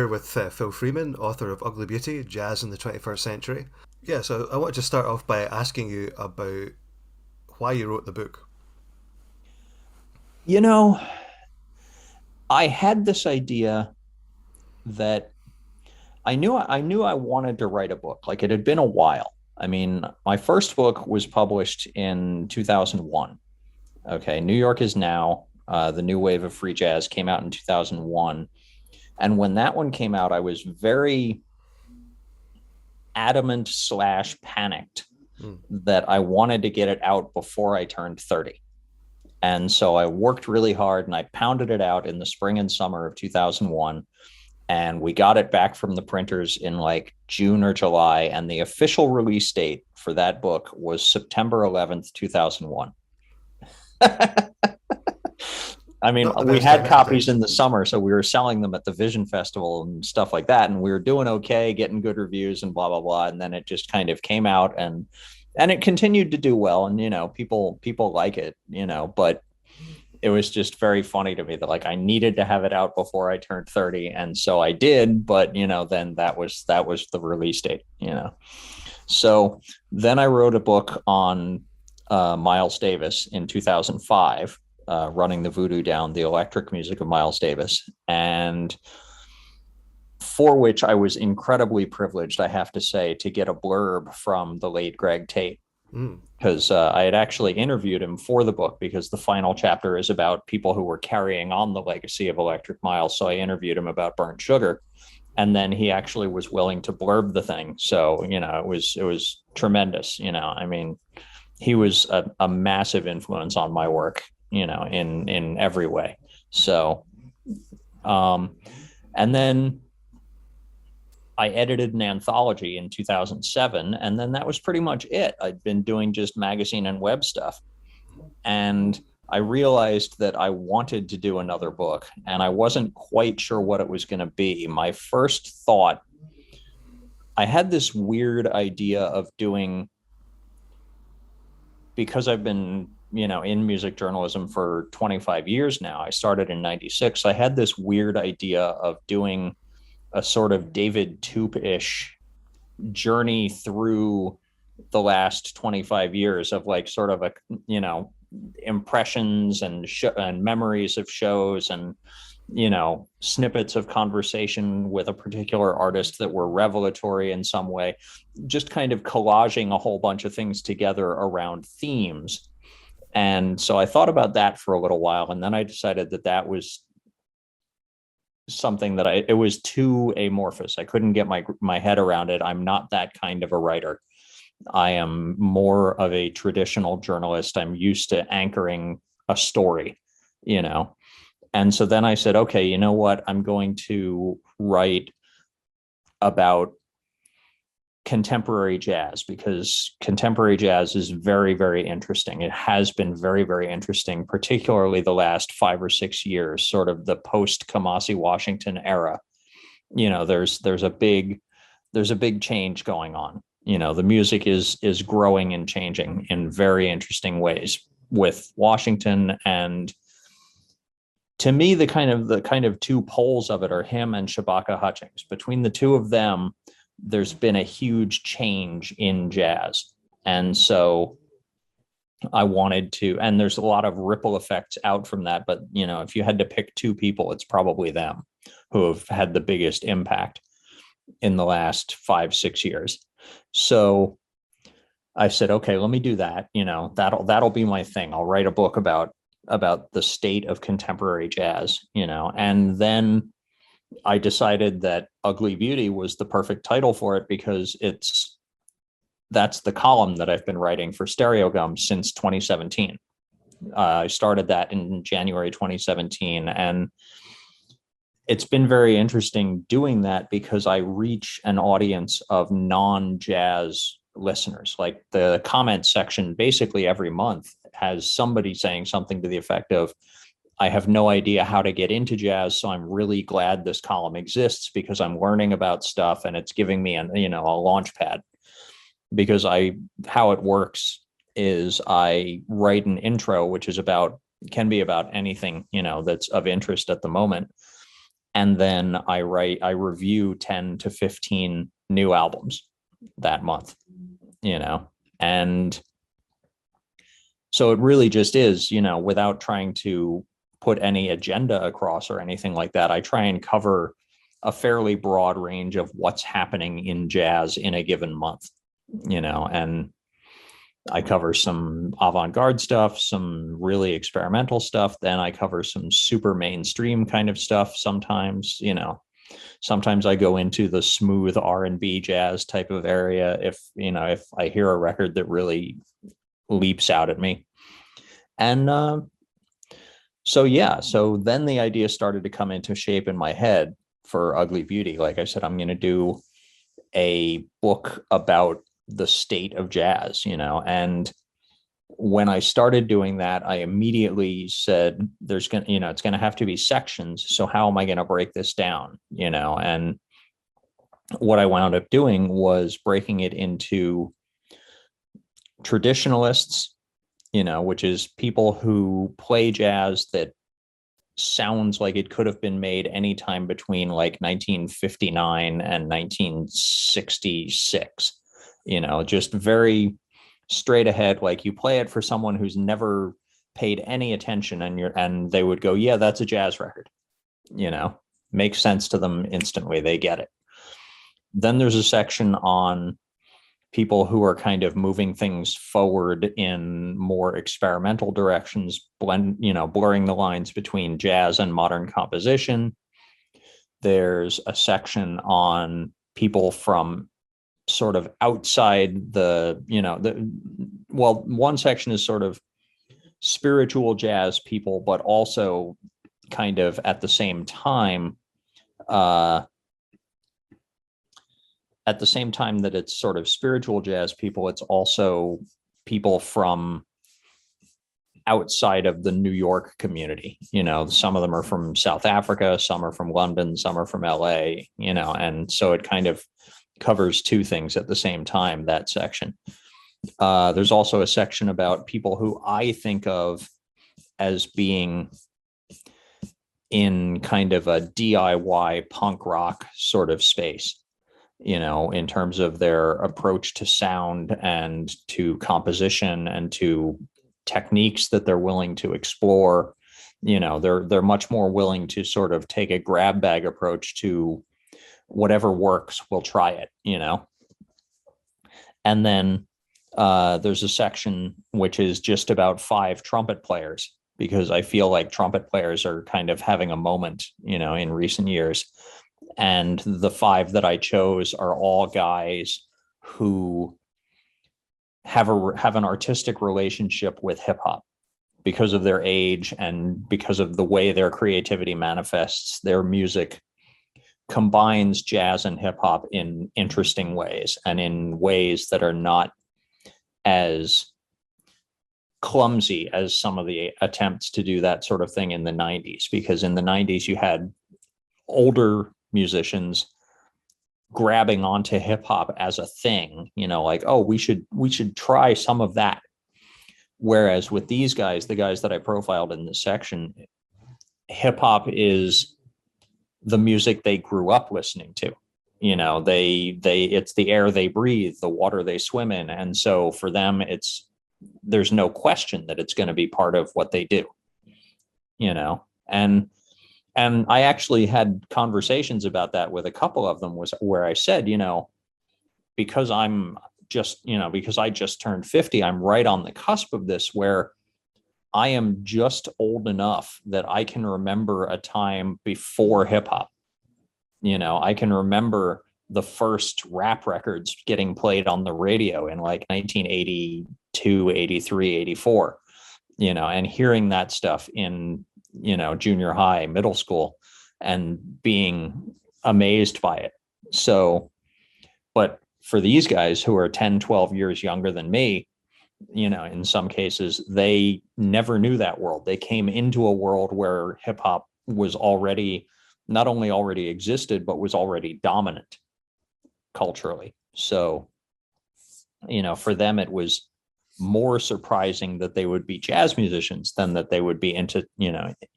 here with Phil Freeman, author of Ugly Beauty, Jazz in the 21st Century. Yeah, so I wanted to start off by asking you about why you wrote the book. You know, I had this idea that I knew I wanted to write a book. Like it had been a while. I mean, my first book was published in 2001. Okay, New York is Now. The New Wave of Free Jazz came out in 2001. And when that one came out, I was very adamant slash panicked Mm. that I wanted to get it out before I turned 30. And so I worked really hard and I pounded it out in the spring and summer of 2001. And we got it back from the printers in like June or July. And the official release date for that book was September 11th, 2001. I mean, Not the we best time had at the copies time. in the summer, so we were selling them at the Vision Festival and stuff like that. And we were doing okay, getting good reviews and blah, blah, blah. And then it just kind of came out and it continued to do well. And, people like it, but it was just very funny to me that like I needed to have it out before I turned 30. And so I did, but then that was the release date. So then I wrote a book on Miles Davis in 2005, running the voodoo down, the electric music of Miles Davis, and for which I was incredibly privileged, I have to say, to get a blurb from the late Greg Tate, Mm. because I had actually interviewed him for the book because the final chapter is about people who were carrying on the legacy of Electric Miles. So I interviewed him about Burnt Sugar, and then he actually was willing to blurb the thing. So it was tremendous. I mean, he was a massive influence on my work, in every way. So, um, and then I edited an anthology in 2007, and then that was pretty much it. I'd been doing just magazine and web stuff. And I realized that I wanted to do another book, and I wasn't quite sure what it was going to be. My first thought, I had this weird idea of doing, because I've been, in music journalism for 25 years now. I started in 96. I had this weird idea of doing a sort of David Toop-ish journey through the last 25 years of like sort of a, impressions and memories of shows and, snippets of conversation with a particular artist that were revelatory in some way, just kind of collaging a whole bunch of things together around themes. And so I thought about that for a little while, and then I decided that was something that it was too amorphous. I couldn't get my head around it. I'm not that kind of a writer. I am more of a traditional journalist. I'm used to anchoring a story, you know. And so then I said, okay, you know what? I'm going to write about contemporary jazz, because contemporary jazz is very, very interesting. It has been very, very interesting, particularly the last 5 or 6 years, sort of the post Kamasi Washington era. There's a big change going on. The music is growing and changing in very interesting ways with Washington. And to me, the kind of two poles of it are him and Shabaka Hutchings. Between the two of them, there's been a huge change in jazz. And so I wanted to, and there's a lot of ripple effects out from that. But, if you had to pick two people, it's probably them who have had the biggest impact in the last 5-6 years. So I said, okay, let me do that. That'll be my thing. I'll write a book about the state of contemporary jazz, and then I decided that Ugly Beauty was the perfect title for it, because that's the column that I've been writing for Stereo Gum since 2017. I started that in January 2017, and it's been very interesting doing that because I reach an audience of non-jazz listeners. Like the comment section basically every month has somebody saying something to the effect of, I have no idea how to get into jazz, so I'm really glad this column exists because I'm learning about stuff and it's giving me a launch pad. Because how it works is I write an intro, which can be about anything, that's of interest at the moment. And then I review 10 to 15 new albums that month, and so it really just is, without trying to put any agenda across or anything like that. I try and cover a fairly broad range of what's happening in jazz in a given month, and I cover some avant-garde stuff, some really experimental stuff. Then I cover some super mainstream kind of stuff. Sometimes, sometimes I go into the smooth R&B jazz type of area. If I hear a record that really leaps out at me. And so then the idea started to come into shape in my head for Ugly Beauty. Like I said, I'm going to do a book about the state of jazz, and when I started doing that, I immediately said, it's going to have to be sections. So how am I going to break this down? And what I wound up doing was breaking it into traditionalists, which is people who play jazz that sounds like it could have been made anytime between like 1959 and 1966, just very straight ahead. Like you play it for someone who's never paid any attention, and they would go, yeah, that's a jazz record, makes sense to them instantly. They get it. Then there's a section on people who are kind of moving things forward in more experimental directions, blurring the lines between jazz and modern composition. There's a section on people from sort of outside one section is sort of spiritual jazz people, but also kind of at the same time that it's sort of spiritual jazz people, it's also people from outside of the New York community. Some of them are from South Africa, some are from London, some are from LA, and so it kind of covers two things at the same time, that section. There's also a section about people who I think of as being in kind of a DIY punk rock sort of space, in terms of their approach to sound and to composition and to techniques that they're willing to explore. They're much more willing to sort of take a grab bag approach to whatever works, we'll try it, And then there's a section which is just about 5 trumpet players, because I feel like trumpet players are kind of having a moment, in recent years. And the 5 that I chose are all guys who have an artistic relationship with hip hop because of their age and because of the way their creativity manifests. Their music combines jazz and hip hop in interesting ways, and in ways that are not as clumsy as some of the attempts to do that sort of thing in the 90s. Because in the 90s, you had older musicians grabbing onto hip hop as a thing, like, oh, we should try some of that. Whereas with these guys, the guys that I profiled in this section, hip hop is the music they grew up listening to. It's the air they breathe, the water they swim in. And so for them, there's no question that it's going to be part of what they do, and I actually had conversations about that with a couple of them, where I said, because because I just turned 50, I'm right on the cusp of this, where I am just old enough that I can remember a time before hip hop. I can remember the first rap records getting played on the radio in like 1982, 83, 84, and hearing that stuff in, junior high, middle school, and being amazed by it. So, but for these guys who are 10, 12 years younger than me, in some cases, they never knew that world. They came into a world where hip hop was already, not only already existed, but was already dominant culturally. So, for them, it was more surprising that they would be jazz musicians than that they would be into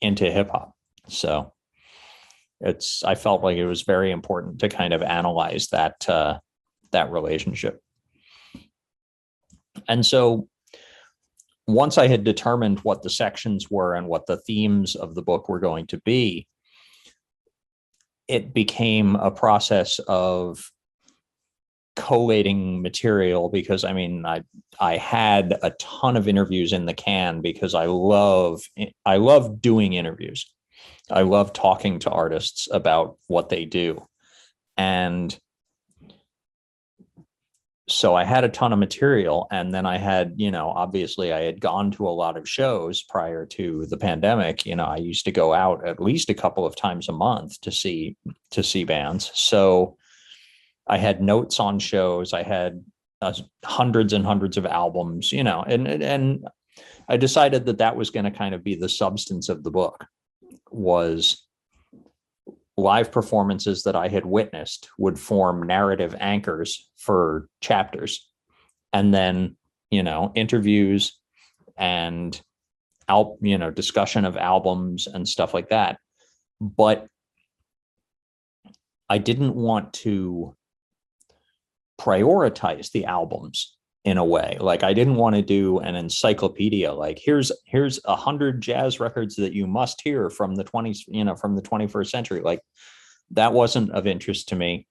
hip hop. So I felt like it was very important to kind of analyze that relationship. And so once I had determined what the sections were and what the themes of the book were going to be, it became a process of collating material, because I had a ton of interviews in the can, because I love doing interviews. I love talking to artists about what they do. And so I had a ton of material, and then I had, obviously I had gone to a lot of shows prior to the pandemic. I used to go out at least a couple of times a month to see bands. So I had notes on shows. I had hundreds and hundreds of albums, and I decided that was going to kind of be the substance of the book, was live performances that I had witnessed would form narrative anchors for chapters, and then, interviews and discussion of albums and stuff like that. But I didn't want to prioritize the albums in a way. Like, I didn't want to do an encyclopedia, like here's 100 jazz records that you must hear from the 20s, from the 21st century. Like, that wasn't of interest to me,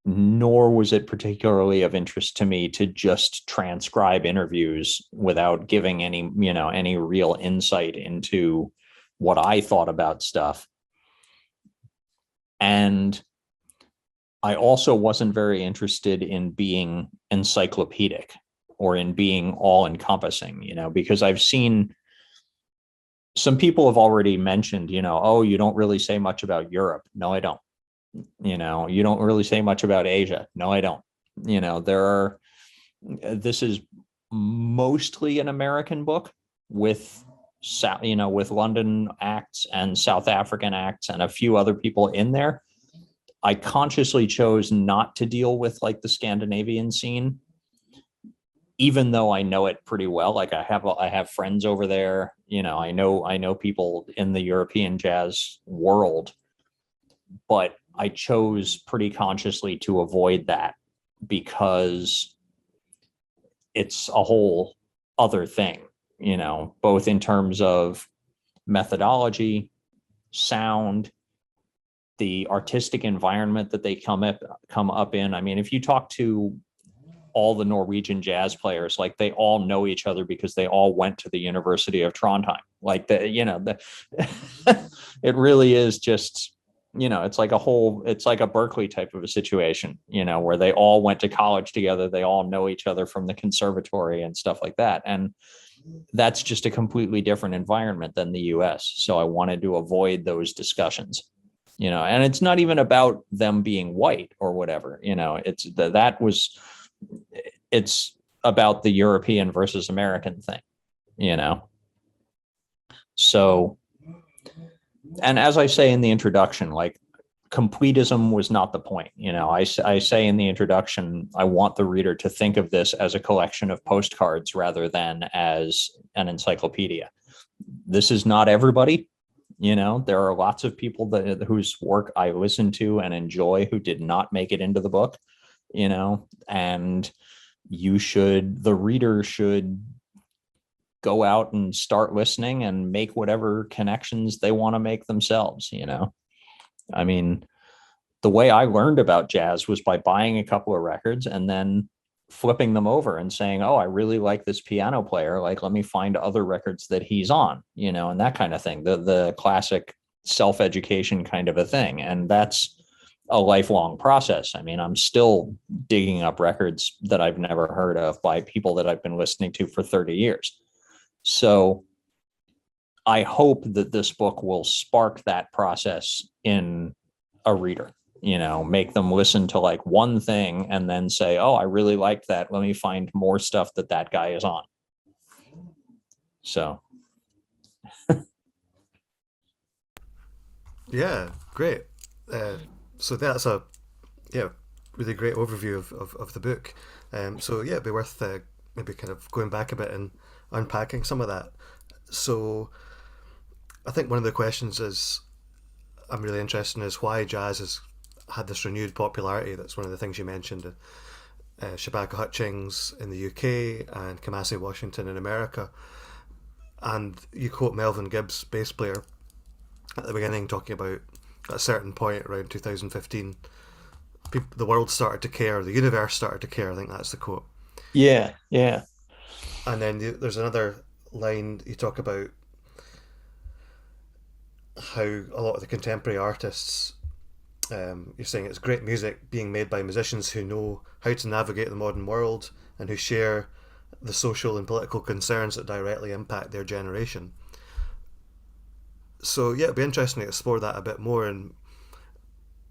nor was it particularly of interest to me to just transcribe interviews without giving any real insight into what I thought about stuff. And I also wasn't very interested in being encyclopedic or in being all encompassing, because I've seen some people have already mentioned, oh, you don't really say much about Europe. No, I don't. You don't really say much about Asia. No, I don't. This is mostly an American book with London acts and South African acts and a few other people in there. I consciously chose not to deal with like the Scandinavian scene, even though I know it pretty well. Like, I have friends over there. I know people in the European jazz world, but I chose pretty consciously to avoid that, because it's a whole other thing, both in terms of methodology, sound, the artistic environment that they come up in. I mean, if you talk to all the Norwegian jazz players, like, they all know each other because they all went to the University of Trondheim. Like, it really is just, it's like a Berkeley type of a situation, where they all went to college together. They all know each other from the conservatory and stuff like that. And that's just a completely different environment than the US. So I wanted to avoid those discussions. And it's not even about them being white or whatever, it's about the European versus American thing, So, and as I say in the introduction, like, completism was not the point. I say in the introduction, I want the reader to think of this as a collection of postcards rather than as an encyclopedia. This is not everybody. There are lots of people whose work I listen to and enjoy who did not make it into the book, and the reader should go out and start listening and make whatever connections they want to make themselves. I mean, the way I learned about jazz was by buying a couple of records and then flipping them over and saying, oh, I really like this piano player. Like, let me find other records that he's on, and that kind of thing, the classic self-education kind of a thing. And that's a lifelong process. I mean, I'm still digging up records that I've never heard of by people that I've been listening to for 30 years. So I hope that this book will spark that process in a reader, make them listen to like one thing and then say, oh, I really liked that. Let me find more stuff that guy is on. So. Yeah, great. So that's a really great overview of the book. So yeah, it'd be worth maybe kind of going back a bit and unpacking some of that. So I think one of the questions is, I'm really interested in is why jazz has had this renewed popularity. That's one of the things you mentioned. Shabaka Hutchings in the UK and Kamasi Washington in America. And you quote Melvin Gibbs, bass player, at the beginning, talking about at a certain point around 2015, the world started to care, the universe started to care. I think that's the quote. Yeah, yeah. And then there's another line you talk about how a lot of the contemporary artists, you're saying it's great music being made by musicians who know how to navigate the modern world and who share the social and political concerns that directly impact their generation. So yeah, it'd be interesting to explore that a bit more in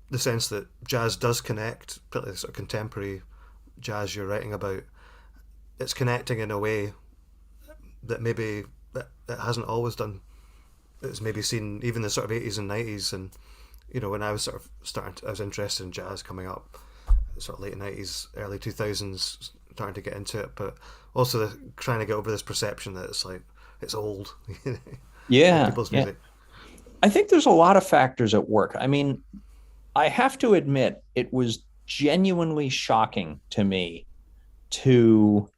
the sense that jazz does connect, particularly the sort of contemporary jazz you're writing about. It's connecting in a way that maybe it hasn't always done. It's maybe seen even the sort of 80s and 90s, and you know, when I was sort of I was interested in jazz coming up, sort of late 90s, early 2000s, starting to get into it, but also trying to get over this perception that it's like it's old. Yeah, People's yeah. music. I think there's a lot of factors at work. I mean, I have to admit, it was genuinely shocking to me to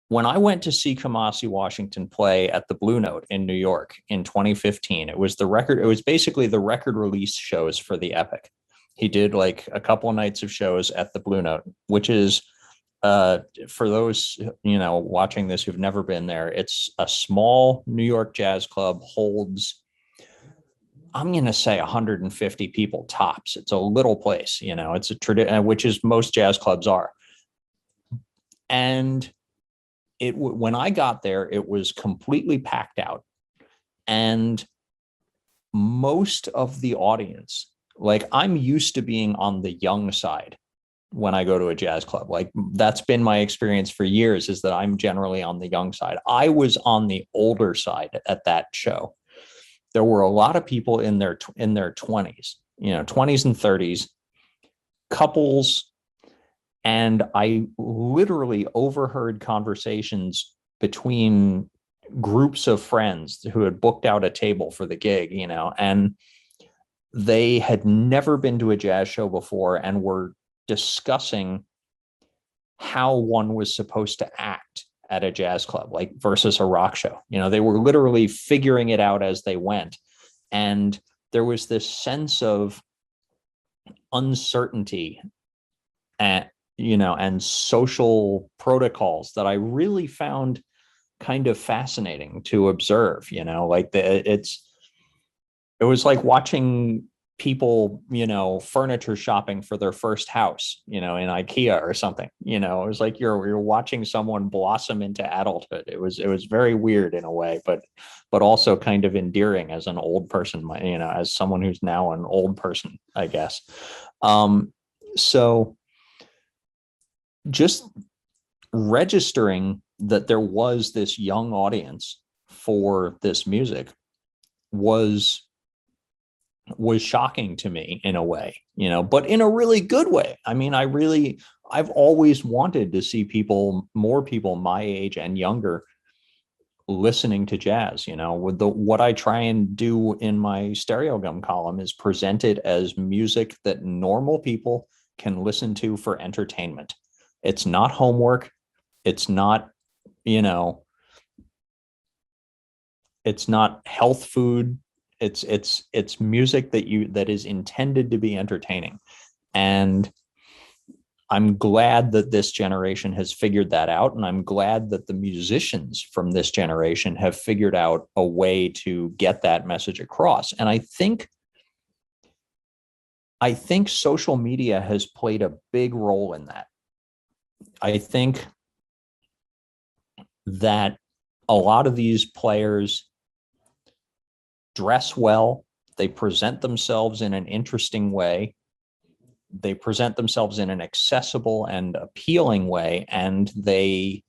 when I went to see Kamasi Washington play at the Blue Note in New York in 2015. It was basically the record release shows for the Epic. He did like a couple of nights of shows at the Blue Note, which is for those, you know, watching this who've never been there, it's a small New York jazz club, holds, I'm going to say 150 people tops. It's a little place, you know, it's a tradition, which is most jazz clubs are. And when I got there, it was completely packed out. And most of the audience, like, I'm used to being on the young side when I go to a jazz club. Like, that's been my experience for years, is that I'm generally on the young side. I was on the older side at that show. There were a lot of people in their 20s, you know, 20s and 30s, couples. And I literally overheard conversations between groups of friends who had booked out a table for the gig, you know, and they had never been to a jazz show before and were discussing how one was supposed to act at a jazz club, like versus a rock show. You know, they were literally figuring it out as they went. And there was this sense of uncertainty and, you know, and social protocols that I really found kind of fascinating to observe. You know, like it was like watching people, you know, furniture shopping for their first house, you know, in IKEA or something. You know, it was like you're watching someone blossom into adulthood. It was very weird in a way, but also kind of endearing as an old person, you know, as someone who's now an old person, I guess. So just registering that there was this young audience for this music was shocking to me in a way, you know, but in a really good way. I mean, I've always wanted to see more people my age and younger listening to jazz. You know, with what I try and do in my Stereogum column is present it as music that normal people can listen to for entertainment. It's not homework. It's not, you know, it's not health food. It's music that is intended to be entertaining. And I'm glad that this generation has figured that out. And I'm glad that the musicians from this generation have figured out a way to get that message across. And I think social media has played a big role in that. I think that a lot of these players dress well, they present themselves in an interesting way, they present themselves in an accessible and appealing way, and they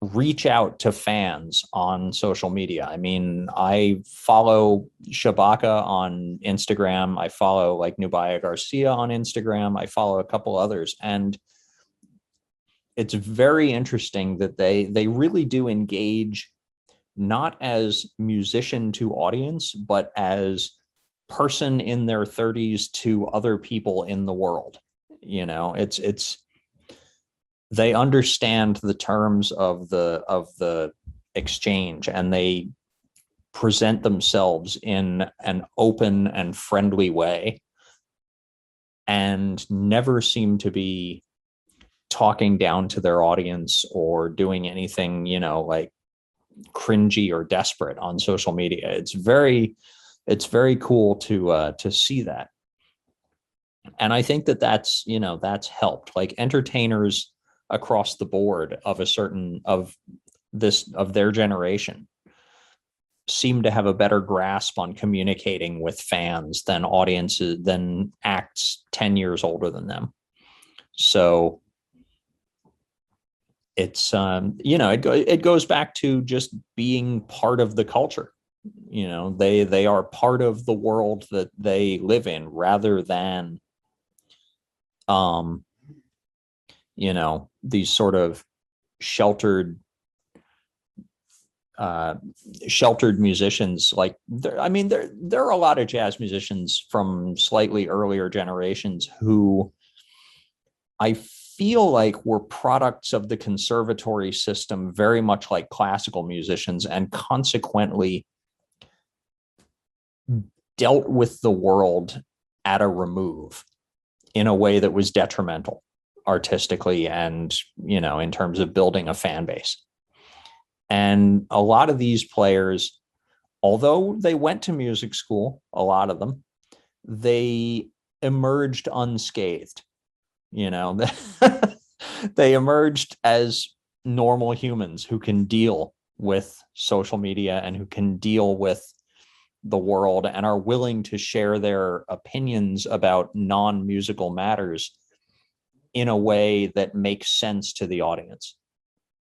reach out to fans on social media. I mean, I follow Shabaka on Instagram, I follow like Nubaya Garcia on Instagram, I follow a couple others, and it's very interesting that they really do engage not as musician to audience, but as person in their 30s to other people in the world. It's they understand the terms of the exchange, and they present themselves in an open and friendly way, and never seem to be talking down to their audience or doing anything, like cringy or desperate on social media. It's very cool to see that. And I think that's helped, like entertainers across the board of their generation seem to have a better grasp on communicating with fans than acts 10 years older than them. So it's it goes back to just being part of the culture. They are part of the world that they live in, rather than these sort of sheltered musicians. Like there are a lot of jazz musicians from slightly earlier generations who I feel like were products of the conservatory system, very much like classical musicians, and consequently dealt with the world at a remove in a way that was detrimental artistically and, in terms of building a fan base. And a lot of these players, although they went to music school, a lot of them, they emerged unscathed. They emerged as normal humans who can deal with social media and who can deal with the world and are willing to share their opinions about non-musical matters in a way that makes sense to the audience,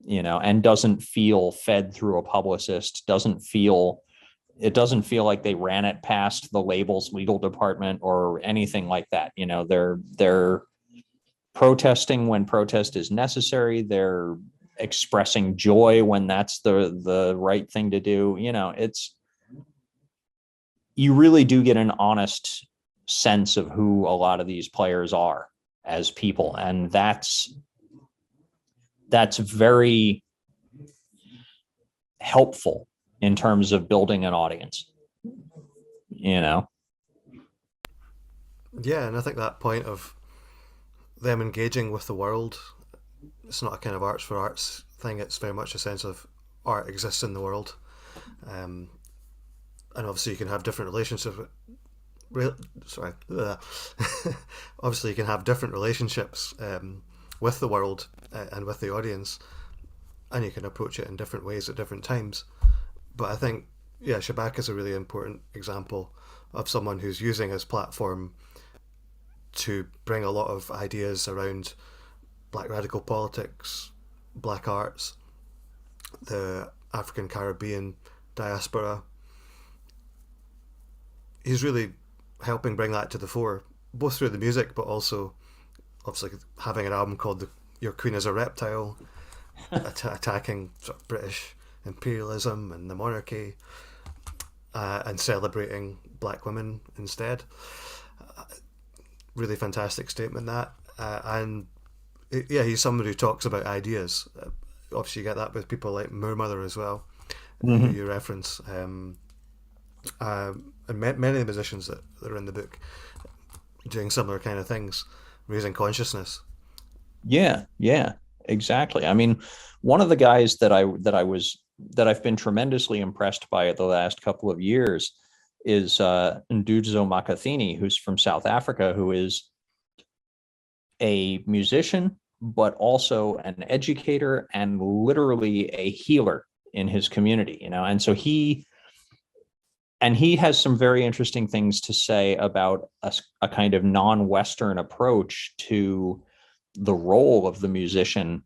and doesn't feel fed through a publicist, doesn't feel like they ran it past the label's legal department or anything like that. They're protesting when protest is necessary. They're expressing joy when that's the right thing to do. You really do get an honest sense of who a lot of these players are as people. And that's very helpful in terms of building an audience, Yeah, and I think that point of them engaging with the world, it's not a kind of arts for arts thing. It's very much a sense of art exists in the world. And obviously you can have different relationships obviously you can have different relationships with the world and with the audience, and you can approach it in different ways at different times. But I think, Shabak is a really important example of someone who's using his platform to bring a lot of ideas around black radical politics, black arts, the African Caribbean diaspora. He's really helping bring that to the fore, both through the music, but also obviously having an album called Your Queen is a Reptile, attacking sort of British imperialism and the monarchy, and celebrating black women instead. Really fantastic statement, that. And he's someone who talks about ideas. Obviously you get that with people like Moormother as well, who you reference. And many of the musicians that are in the book doing similar kind of things, raising consciousness. Yeah, exactly. I mean, one of the guys that I've been tremendously impressed by the last couple of years is Ndudzo Makathini, who's from South Africa, who is a musician, but also an educator and literally a healer in his community, and so he has some very interesting things to say about a kind of non-Western approach to the role of the musician,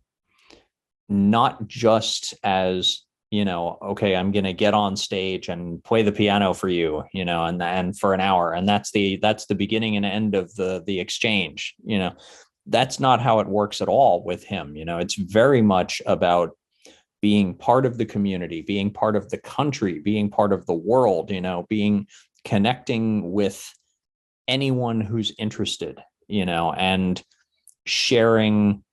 not just as, okay, I'm going to get on stage and play the piano for you, and for an hour, and that's the beginning and end of the exchange. That's not how it works at all with him. It's very much about being part of the community, being part of the country, being part of the world, connecting with anyone who's interested, and sharing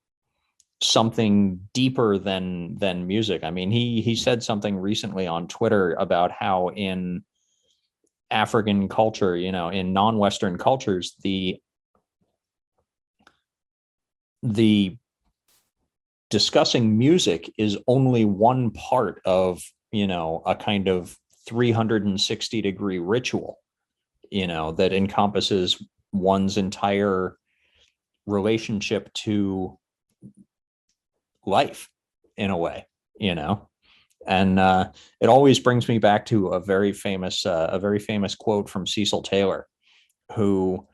something deeper than music. I mean, he said something recently on Twitter about how in African culture, in non-Western cultures, the discussing music is only one part of, a kind of 360-degree ritual, that encompasses one's entire relationship to life in a way, and it always brings me back to a very famous quote from Cecil Taylor, who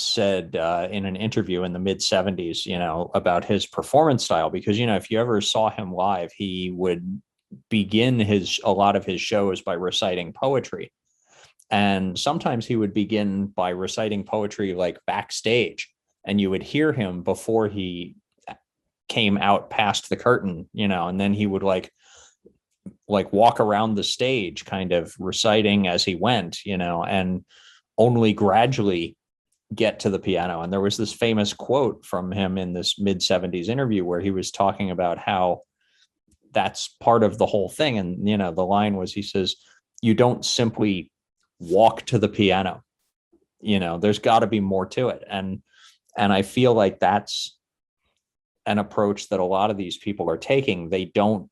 said in an interview in the mid 70s, about his performance style, because, if you ever saw him live, he would begin a lot of his shows by reciting poetry. And sometimes he would begin by reciting poetry like backstage, and you would hear him before he came out past the curtain, and then he would like walk around the stage kind of reciting as he went, and only gradually get to the piano. And there was this famous quote from him in this mid 70s interview where he was talking about how that's part of the whole thing. And, the line was, he says, you don't simply walk to the piano, there's got to be more to it. And I feel like that's an approach that a lot of these people are taking. They don't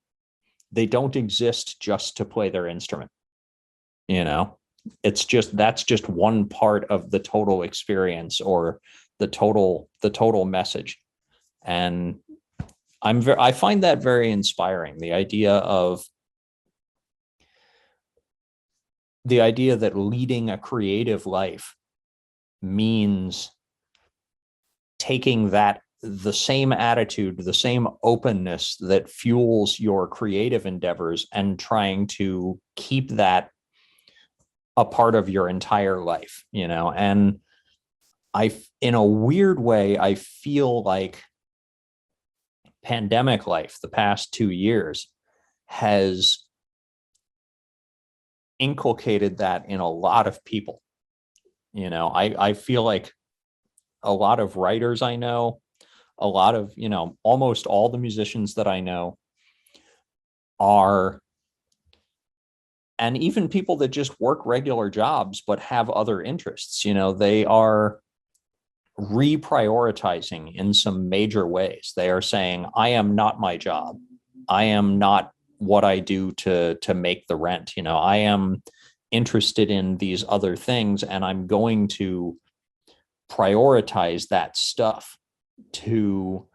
exist just to play their instrument, that's just one part of the total experience, or the total message. And I find that very inspiring. The idea that leading a creative life means taking the same attitude, the same openness that fuels your creative endeavors, and trying to keep that a part of your entire life, and in a weird way, I feel like pandemic life, the past 2 years, has inculcated that in a lot of people. I feel like a lot of writers I know, a lot of, almost all the musicians that I know are, and even people that just work regular jobs but have other interests, they are reprioritizing in some major ways. They are saying, I am not my job. I am not what I do to make the rent. I am interested in these other things, and I'm going to prioritize that stuff to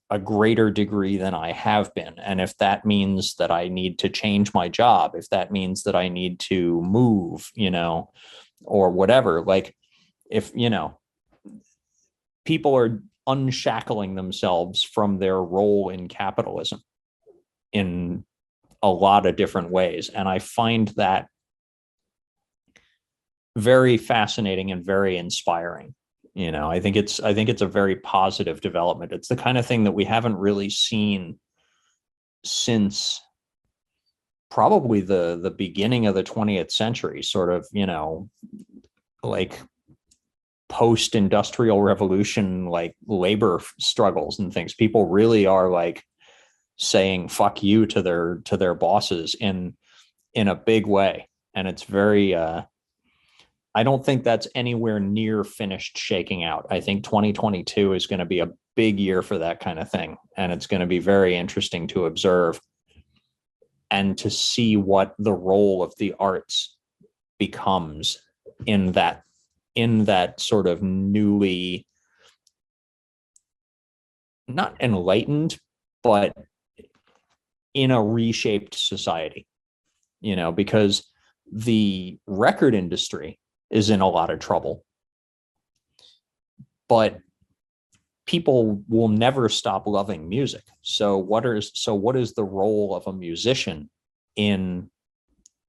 a greater degree than I have been. And if that means that I need to change my job, if that means that I need to move, or whatever, like, if, people are unshackling themselves from their role in capitalism in a lot of different ways. And I find that very fascinating and very inspiring. I think it's a very positive development. It's the kind of thing that we haven't really seen since probably the beginning of the 20th century, sort of, like post-industrial revolution, like labor struggles and things. People really are like saying fuck you to their bosses in a big way. And it's very I don't think that's anywhere near finished shaking out. I think 2022 is going to be a big year for that kind of thing. And it's going to be very interesting to observe and to see what the role of the arts becomes in that sort of newly, not enlightened, but in a reshaped society, because the record industry is in a lot of trouble, but people will never stop loving music. So what is the role of a musician in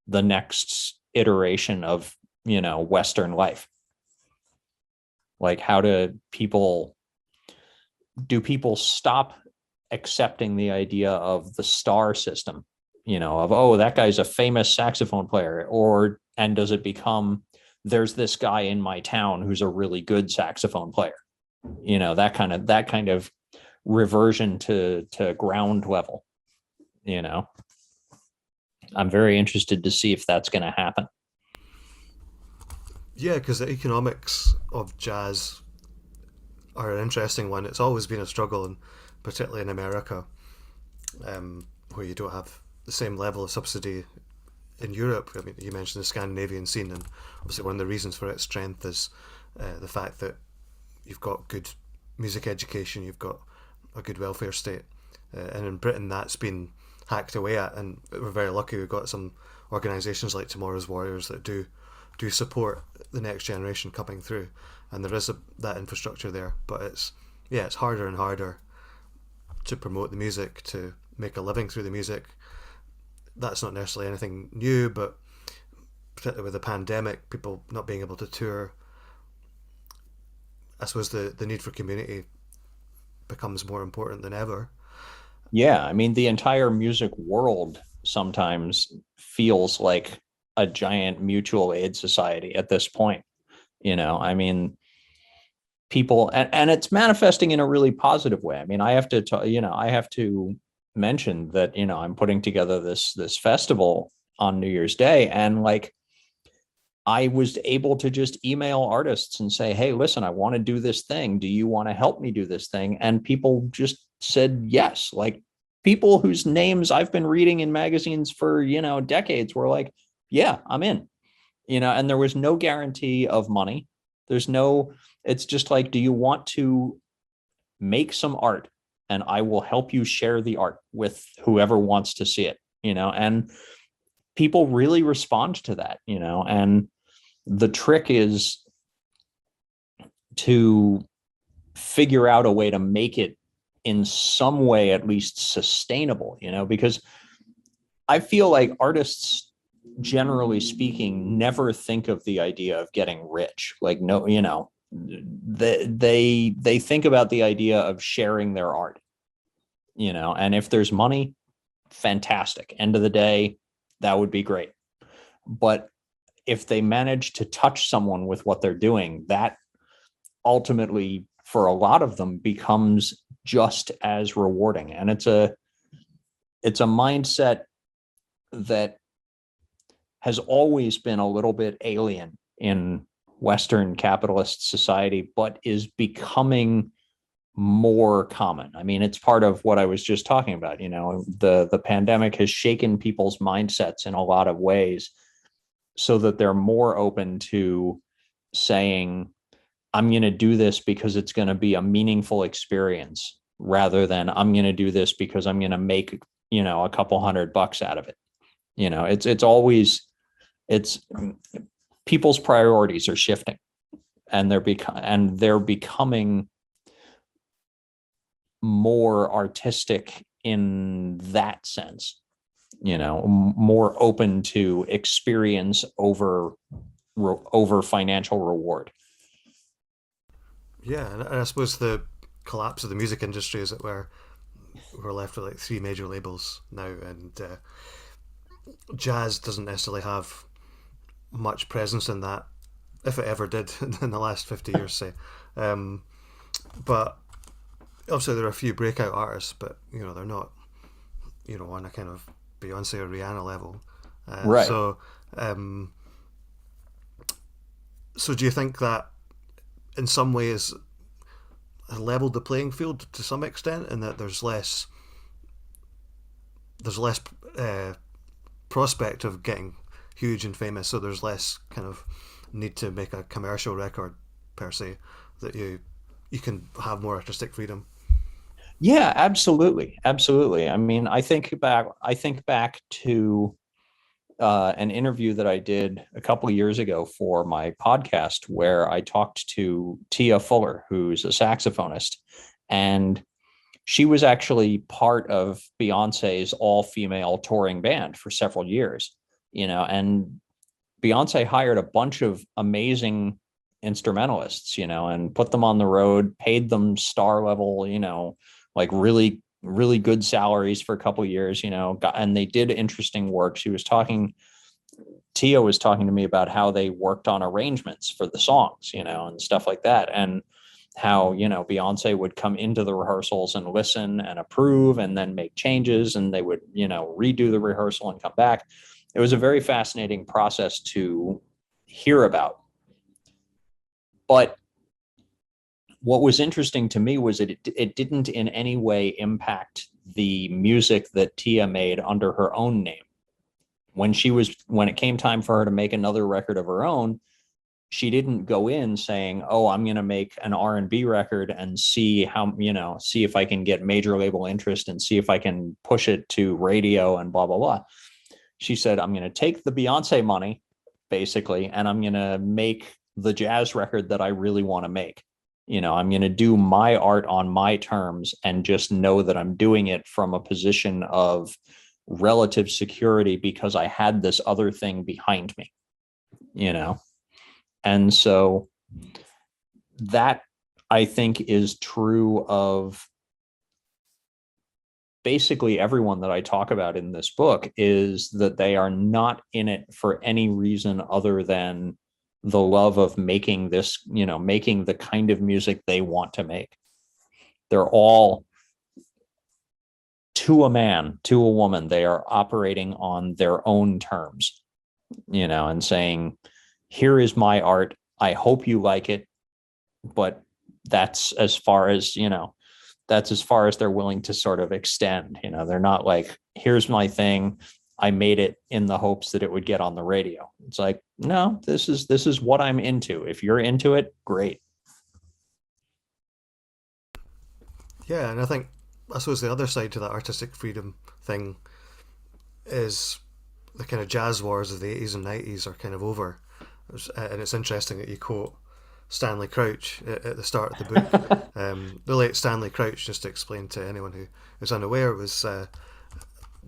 the next iteration of, Western life? Like, do people stop accepting the idea of the star system, of, oh, that guy's a famous saxophone player, and does it become, there's this guy in my town who's a really good saxophone player, that kind of reversion to ground level. I'm very interested to see if that's going to happen. Yeah, because the economics of jazz are an interesting one. It's always been a struggle, and particularly in America, where you don't have the same level of subsidy in Europe. I mean, you mentioned the Scandinavian scene, and obviously one of the reasons for its strength is the fact that you've got good music education, you've got a good welfare state, and in Britain that's been hacked away at, and we're very lucky we've got some organisations like Tomorrow's Warriors that do support the next generation coming through, and there is that infrastructure there. But it's harder and harder to promote the music, to make a living through the music. That's not necessarily anything new, but particularly with the pandemic, people not being able to tour, I suppose the need for community becomes more important than ever. Yeah, I mean, the entire music world sometimes feels like a giant mutual aid society at this point. I mean, people, and it's manifesting in a really positive way. I mean, I have to mention that, I'm putting together this festival on New Year's Day, and like, I was able to just email artists and say, hey, listen, I want to do this thing. Do you want to help me do this thing? And people just said yes. Like, people whose names I've been reading in magazines for, decades were like, yeah, I'm in, and there was no guarantee of money. It's just like, do you want to make some art? And I will help you share the art with whoever wants to see it, and people really respond to that, and the trick is to figure out a way to make it in some way at least sustainable, because I feel like artists, generally speaking, never think of the idea of getting rich. Like, no, they think about the idea of sharing their art, and if there's money, fantastic. End of the day, that would be great. But if they manage to touch someone with what they're doing, that ultimately, for a lot of them, becomes just as rewarding. And it's a mindset that has always been a little bit alien in Western capitalist society, but is becoming more common. I mean, it's part of what I was just talking about. The pandemic has shaken people's mindsets in a lot of ways, so that they're more open to saying, I'm going to do this because it's going to be a meaningful experience, rather than I'm going to do this because I'm going to make, a couple $100 out of it. It's people's priorities are shifting, and they're becoming more artistic in that sense, more open to experience over financial reward. Yeah, and I suppose the collapse of the music industry is that we're left with like 3 major labels now, and jazz doesn't necessarily have much presence in that, if it ever did, in the last 50 years, say. But obviously there are a few breakout artists, but they're not, on a kind of Beyonce or Rihanna level. Right. So do you think that in some ways leveled the playing field to some extent, in that there's less prospect of getting huge and famous, so there's less kind of need to make a commercial record per se, that you can have more artistic freedom? Yeah, absolutely. I mean, I think back to an interview that I did a couple of years ago for my podcast, where I talked to Tia Fuller, who's a saxophonist, and she was actually part of Beyonce's all-female touring band for several years, and Beyonce hired a bunch of amazing instrumentalists, and put them on the road, paid them star level, like really really good salaries for a couple of years, and they did interesting work. Tia was talking to me about how they worked on arrangements for the songs, and stuff like that. And how, Beyonce would come into the rehearsals and listen and approve and then make changes, and they would, redo the rehearsal and come back. It was a very fascinating process to hear about. But what was interesting to me was it didn't in any way impact the music that Tia made under her own name. When it came time for her to make another record of her own, she didn't go in saying, "Oh, I'm going to make an R&B record and see if I can get major label interest and see if I can push it to radio and blah, blah, blah." She said, "I'm going to take the Beyonce money, basically, and I'm going to make the jazz record that I really want to make. I'm going to do my art on my terms and just know that I'm doing it from a position of relative security because I had this other thing behind me, And so that, I think, is true of basically everyone that I talk about in this book, is that they are not in it for any reason other than the love of making this, making the kind of music they want to make. They're all, to a man, to a woman, they are operating on their own terms, and saying, "Here is my art. I hope you like it." But that's as far as they're willing to sort of extend. They're not like, "Here's my thing. I made it in the hopes that it would get on the radio." It's like, no, this is what I'm into. If you're into it, great. Yeah, and I suppose the other side to that artistic freedom thing is the kind of jazz wars of the 80s and 90s are kind of over. And it's interesting that you quote Stanley Crouch at the start of the book. The late Stanley Crouch, just to explain to anyone who is unaware, was a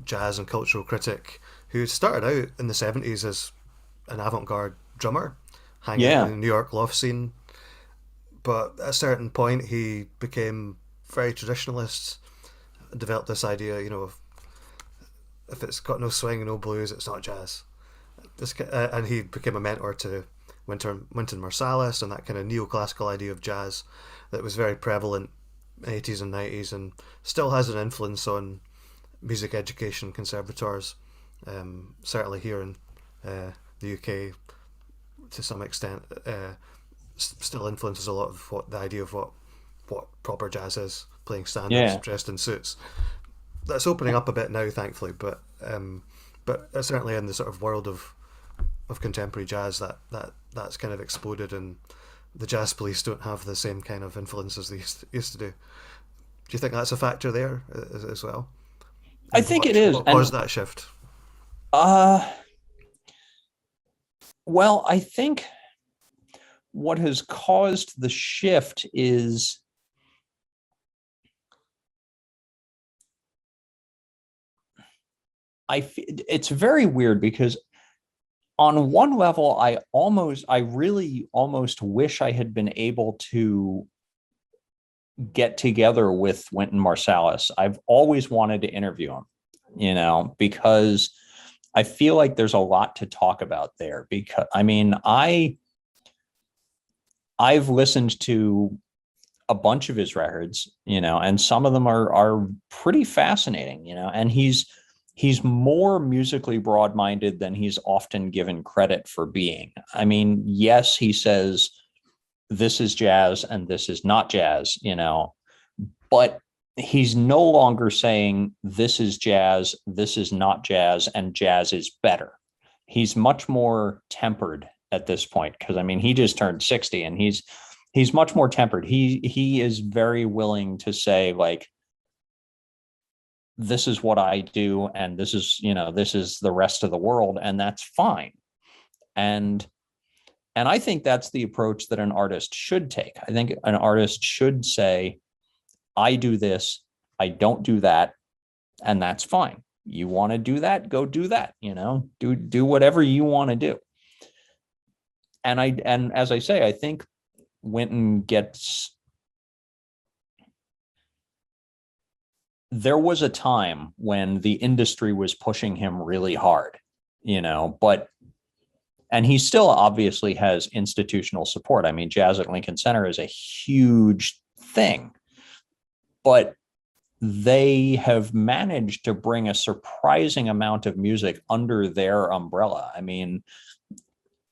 jazz and cultural critic who started out in the 70s as an avant-garde drummer, hanging out in the New York loft scene. But at a certain point, he became very traditionalist, developed this idea, of if it's got no swing and no blues, it's not jazz. And he became a mentor to Wynton Marsalis and that kind of neoclassical idea of jazz that was very prevalent in the 80s and 90s and still has an influence on music education conservators, certainly here in the UK to some extent. Still influences a lot of what the idea of what proper jazz is, playing standards, dressed in suits. That's opening up a bit now, thankfully, but certainly in the sort of world of contemporary jazz, that's kind of exploded, and the jazz police don't have the same kind of influences they used to do. Do you think that's a factor there as well? I think it is. What caused that shift? Well, I think what has caused the shift is it's very weird because on one level, I really almost wish I had been able to get together with Wynton Marsalis. I've always wanted to interview him, because I feel like there's a lot to talk about there. Because I've listened to a bunch of his records, and some of them are pretty fascinating, and he's more musically broad-minded than he's often given credit for being. Yes, he says this is jazz and this is not jazz, but he's no longer saying this is jazz, this is not jazz, and jazz is better. He's much more tempered at this point because he just turned 60 and he's much more tempered. He is very willing to say, like, this is what I do, and this is the rest of the world, and that's fine. And I think that's the approach that an artist should take. I think an artist should say, I do this, I don't do that, and that's fine. You want to do that, go do that, do whatever you want to do. And as I say, I think Wynton gets there was a time when the industry was pushing him really hard, but and he still obviously has institutional support. I mean, Jazz at Lincoln Center is a huge thing, but they have managed to bring a surprising amount of music under their umbrella. I mean,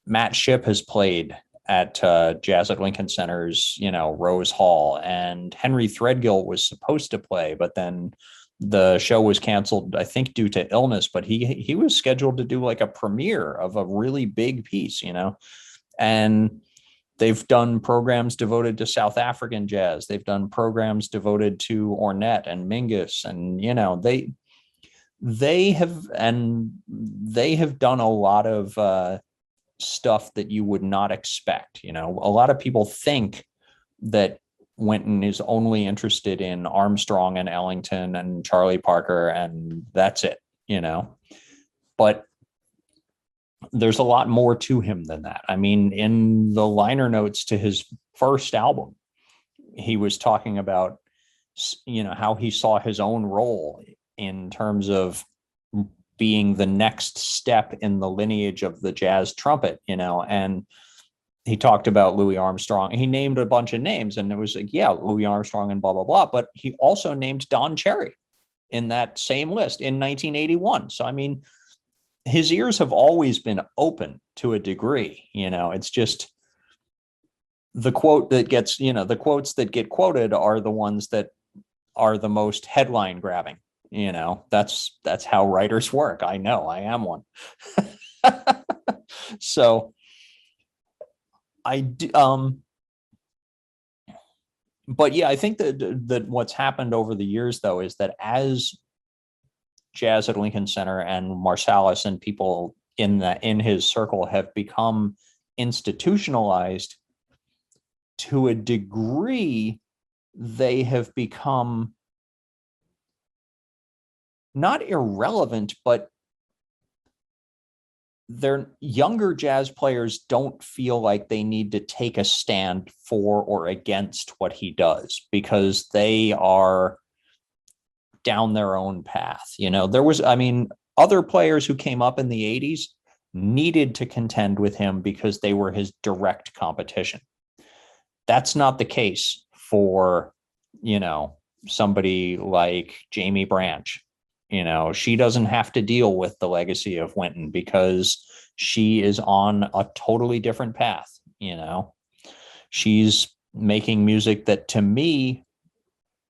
Matt Shipp has played at Jazz at Lincoln Center's, Rose Hall, and Henry Threadgill was supposed to play, but then the show was canceled, I think, due to illness. But he was scheduled to do like a premiere of a really big piece, and they've done programs devoted to South African jazz. They've done programs devoted to Ornette and Mingus, and they have done a lot of stuff that you would not expect. A lot of people think that Wynton is only interested in Armstrong and Ellington and Charlie Parker, and that's it, but there's a lot more to him than that. I mean, in the liner notes to his first album, he was talking about, how he saw his own role in terms of being the next step in the lineage of the jazz trumpet, and he talked about Louis Armstrong. He named a bunch of names, and it was like, yeah, Louis Armstrong and blah, blah, blah. But he also named Don Cherry in that same list in 1981. So, I mean, his ears have always been open to a degree. It's just the quote that gets, the quotes that get quoted are the ones that are the most headline grabbing. That's how writers work. I know, I am one. So I do, but yeah, I think that what's happened over the years, though, is that as Jazz at Lincoln Center and Marsalis and people in his circle have become institutionalized to a degree, they have become not irrelevant, but their younger jazz players don't feel like they need to take a stand for or against what he does, because they are down their own path. There was, I mean, other players who came up in the 80s needed to contend with him because they were his direct competition. That's not the case for, somebody like Jamie Branch. She doesn't have to deal with the legacy of Wynton because she is on a totally different path. She's making music that, to me,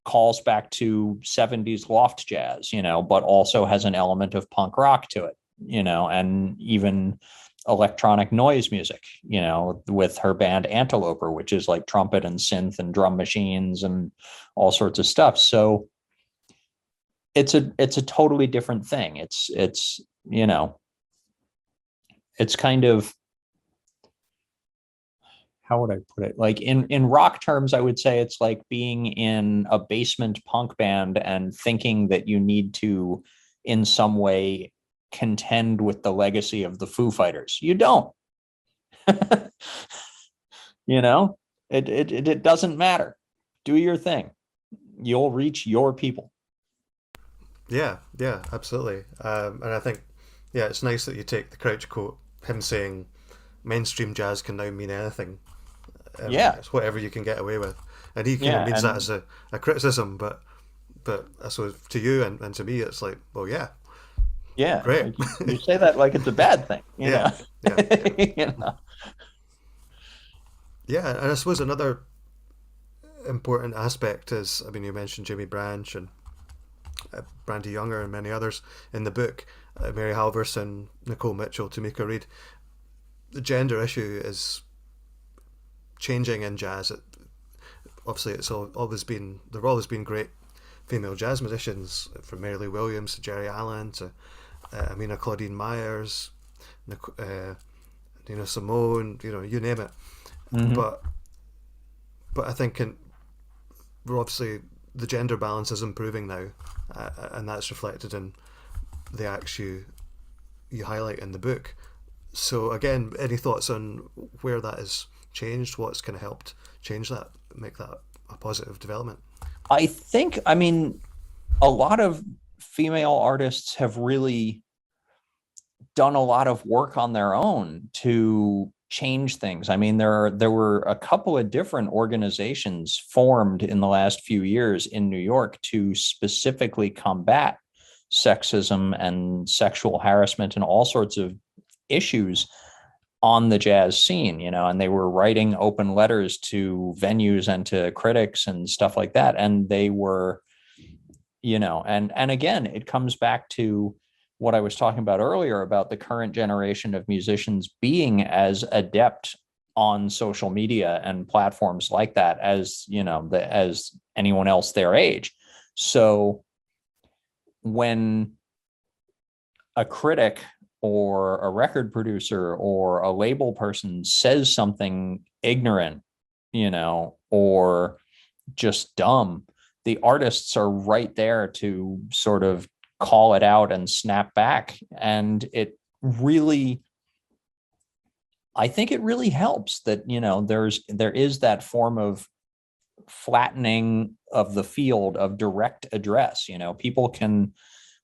calls back to 70s loft jazz, but also has an element of punk rock to it, and even electronic noise music, with her band Anteloper, which is like trumpet and synth and drum machines and all sorts of stuff. So it's a totally different thing. It's kind of, how would I put it? Like in rock terms, I would say it's like being in a basement punk band and thinking that you need to, in some way, contend with the legacy of the Foo Fighters. You don't. It doesn't matter. Do your thing. You'll reach your people. Yeah, absolutely. And I think, it's nice that you take the Crouch quote, him saying mainstream jazz can now mean anything. It's whatever you can get away with. And he kind of means that as a criticism, but I suppose to you and to me, it's like, well, yeah. Yeah. Great. You say that like it's a bad thing. Yeah. Yeah. And I suppose another important aspect is, I mean, you mentioned Jimmy Branch and Brandy Younger and many others in the book, Mary Halverson, Nicole Mitchell, Tamika Reed. The gender issue is changing in jazz. Obviously, there have always been great female jazz musicians, from Mary Lee Williams to Jerry Allen to Amina Claudine Myers, Nina Simone, you name it. Mm-hmm. But I think we're obviously, the gender balance is improving now, and that's reflected in the acts you highlight in the book. So again, any thoughts on where that has changed? What's kind of helped change that, make that a positive development? I think, I mean, a lot of female artists have really done a lot of work on their own to change things. I mean, there were a couple of different organizations formed in the last few years in New York to specifically combat sexism and sexual harassment and all sorts of issues on the jazz scene, and they were writing open letters to venues and to critics and stuff like that. And they were, and again, it comes back to what I was talking about earlier about the current generation of musicians being as adept on social media and platforms like that as, as anyone else their age. So when a critic or a record producer or a label person says something ignorant, or just dumb, the artists are right there to sort of call it out and snap back. And I think it really helps that, there is that form of flattening of the field of direct address. People can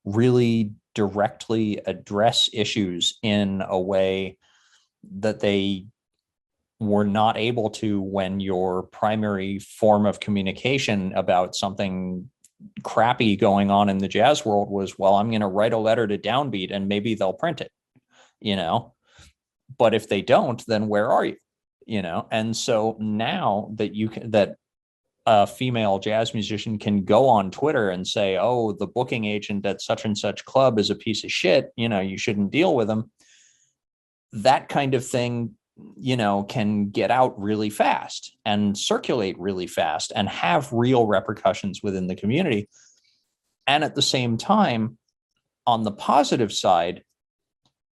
really directly address issues in a way that they were not able to when your primary form of communication about something crappy going on in the jazz world was, well, I'm going to write a letter to Downbeat and maybe they'll print it, but if they don't, then where are you? And so now that a female jazz musician can go on Twitter and say, oh, the booking agent at such and such club is a piece of shit, you shouldn't deal with them. That kind of thing, can get out really fast and circulate really fast and have real repercussions within the community. And at the same time, on the positive side,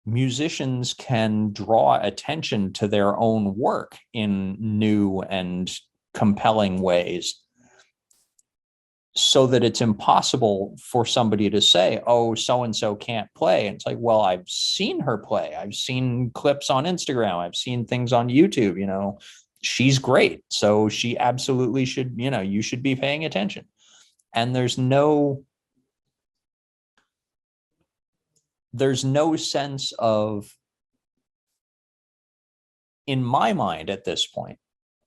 musicians can draw attention to their own work in new and compelling ways, so that it's impossible for somebody to say, oh, so-and-so can't play. And it's like, well, I've seen her play. I've seen clips on Instagram. I've seen things on YouTube, she's great. So she absolutely should, you should be paying attention. And there's no sense of, in my mind at this point,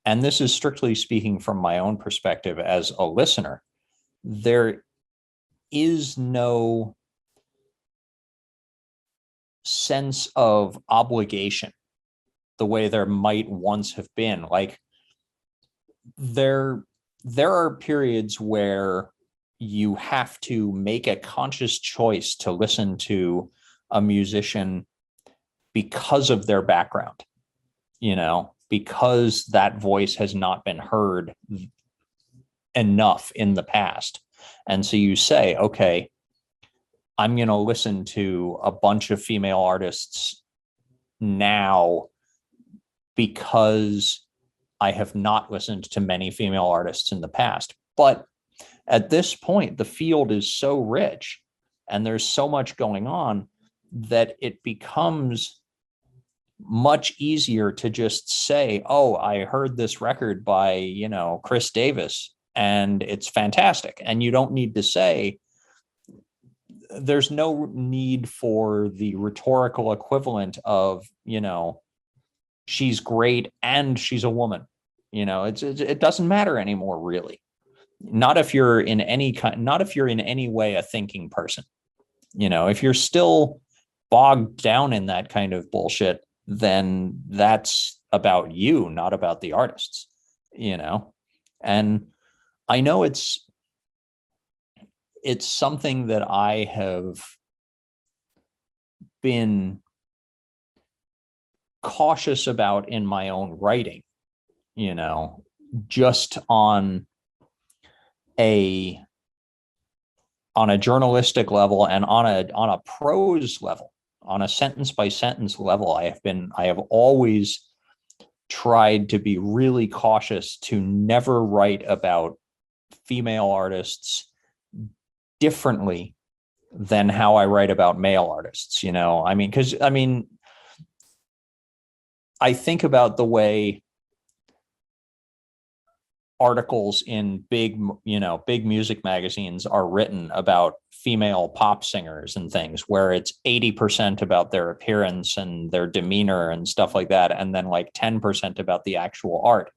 and this is strictly speaking from my own perspective as a listener, there is no sense of obligation the way there might once have been. Like there are periods where you have to make a conscious choice to listen to a musician because of their background, because that voice has not been heard enough in the past. And so you say, okay, I'm going to listen to a bunch of female artists now because I have not listened to many female artists in the past. But at this point, the field is so rich and there's so much going on that it becomes much easier to just say, oh, I heard this record by, Chris Davis, and it's fantastic. And you don't need to say, there's no need for the rhetorical equivalent of, she's great and she's a woman. It doesn't matter anymore, really. Not if you're in any way a thinking person. If you're still bogged down in that kind of bullshit, then that's about you, not about the artists, and I know it's something that I have been cautious about in my own writing, just on a journalistic level and on a prose level, on a sentence by sentence level. I have always tried to be really cautious to never write about female artists differently than how I write about male artists, because I think about the way articles in big music magazines are written about female pop singers and things, where it's 80% about their appearance and their demeanor and stuff like that, and then like 10% about the actual art.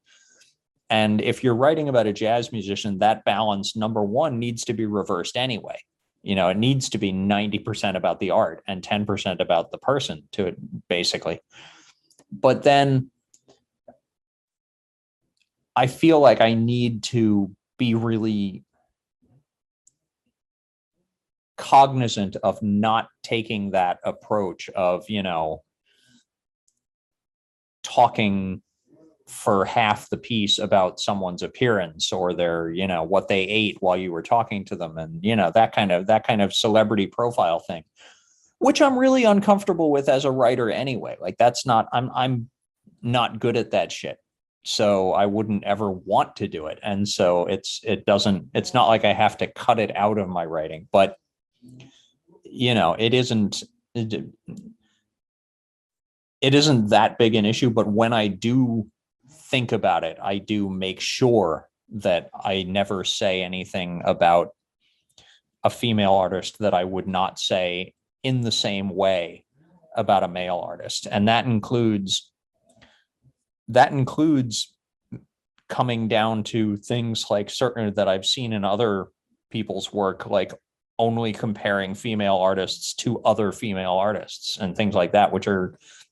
And if you're writing about a jazz musician, that balance, number one, needs to be reversed anyway. It needs to be 90% about the art and 10% about the person to it, basically. But then I feel like I need to be really cognizant of not taking that approach of, talking for half the piece about someone's appearance or their, what they ate while you were talking to them, and that kind of celebrity profile thing, which I'm really uncomfortable with as a writer anyway. Like, that's not, I'm not good at that shit, so I wouldn't ever want to do it. And so it's not like I have to cut it out of my writing, but it isn't that big an issue. But when I do think about it, I do make sure that I never say anything about a female artist that I would not say in the same way about a male artist. And that includes coming down to things like certain that I've seen in other people's work, like only comparing female artists to other female artists and things like that, which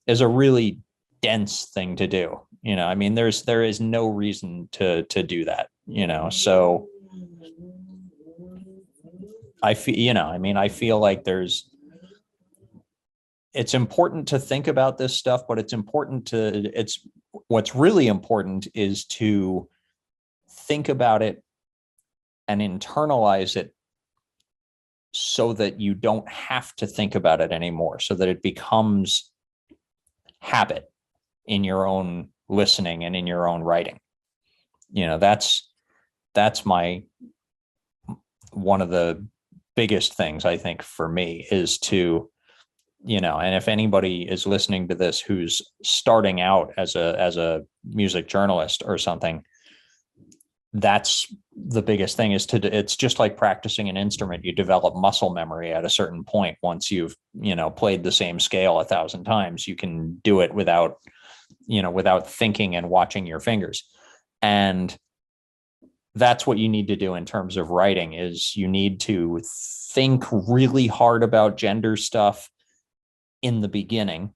is a really dense thing to do. I mean, there is no reason to do that, so I feel like it's important to think about this stuff, but what's really important is to think about it and internalize it so that you don't have to think about it anymore, so that it becomes habit in your own listening and in your own writing. That's one of the biggest things, I think, for me, is to, and if anybody is listening to this who's starting out as a music journalist or something, that's the biggest thing, it's just like practicing an instrument. You develop muscle memory at a certain point. Once you've, played the same scale 1,000 times, you can do it without thinking and watching your fingers. And that's what you need to do in terms of writing, is you need to think really hard about gender stuff in the beginning,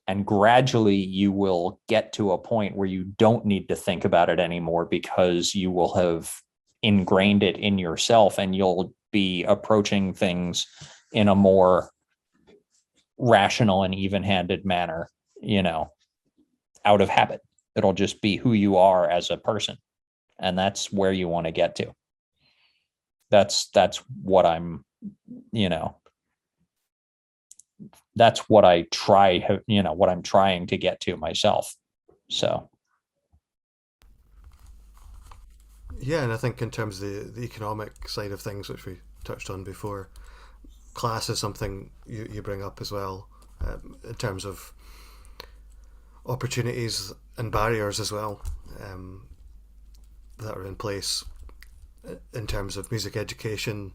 and gradually you will get to a point where you don't need to think about it anymore, because you will have ingrained it in yourself, and you'll be approaching things in a more rational and even-handed manner, out of habit. It'll just be who you are as a person, and that's where you want to get to. That's what I'm, that's what I try, what I'm trying to get to myself. So. Yeah, and I think in terms of the economic side of things, which we touched on before, class is something you bring up as well, in terms of opportunities and barriers as well, that are in place in terms of music education,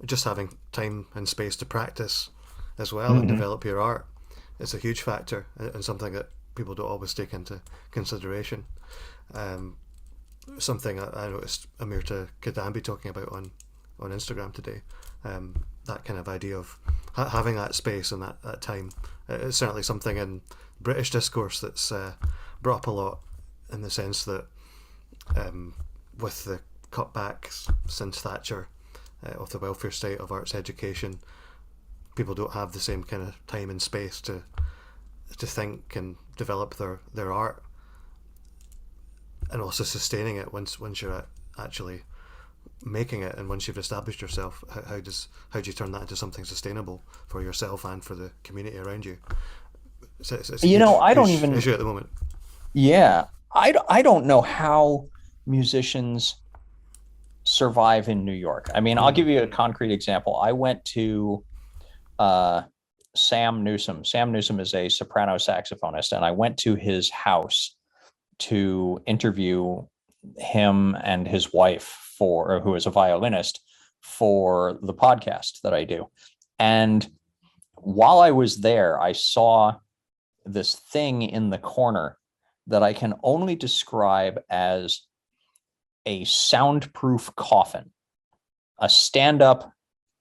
just having time and space to practice as well, and develop your art. It's a huge factor, and something that people don't always take into consideration. Something I noticed Amirta Kadambi talking about on Instagram today, that kind of idea of having that space and that time. It's certainly something in British discourse that's brought up a lot, in the sense that with the cutbacks since Thatcher of the welfare state of arts education, people don't have the same kind of time and space to think and develop their art, and also sustaining it once you're actually making it, and once you've established yourself. How do you turn that into something sustainable for yourself and for the community around you? It's a huge issue at the moment. Yeah, I don't know how musicians survive in New York. I mean, I'll give you a concrete example. I went to Sam Newsom. Sam Newsom is a soprano saxophonist, and I went to his house to interview him and his wife who is a violinist, for the podcast that I do. And while I was there, I saw this thing in the corner that I can only describe as a soundproof coffin, a stand-up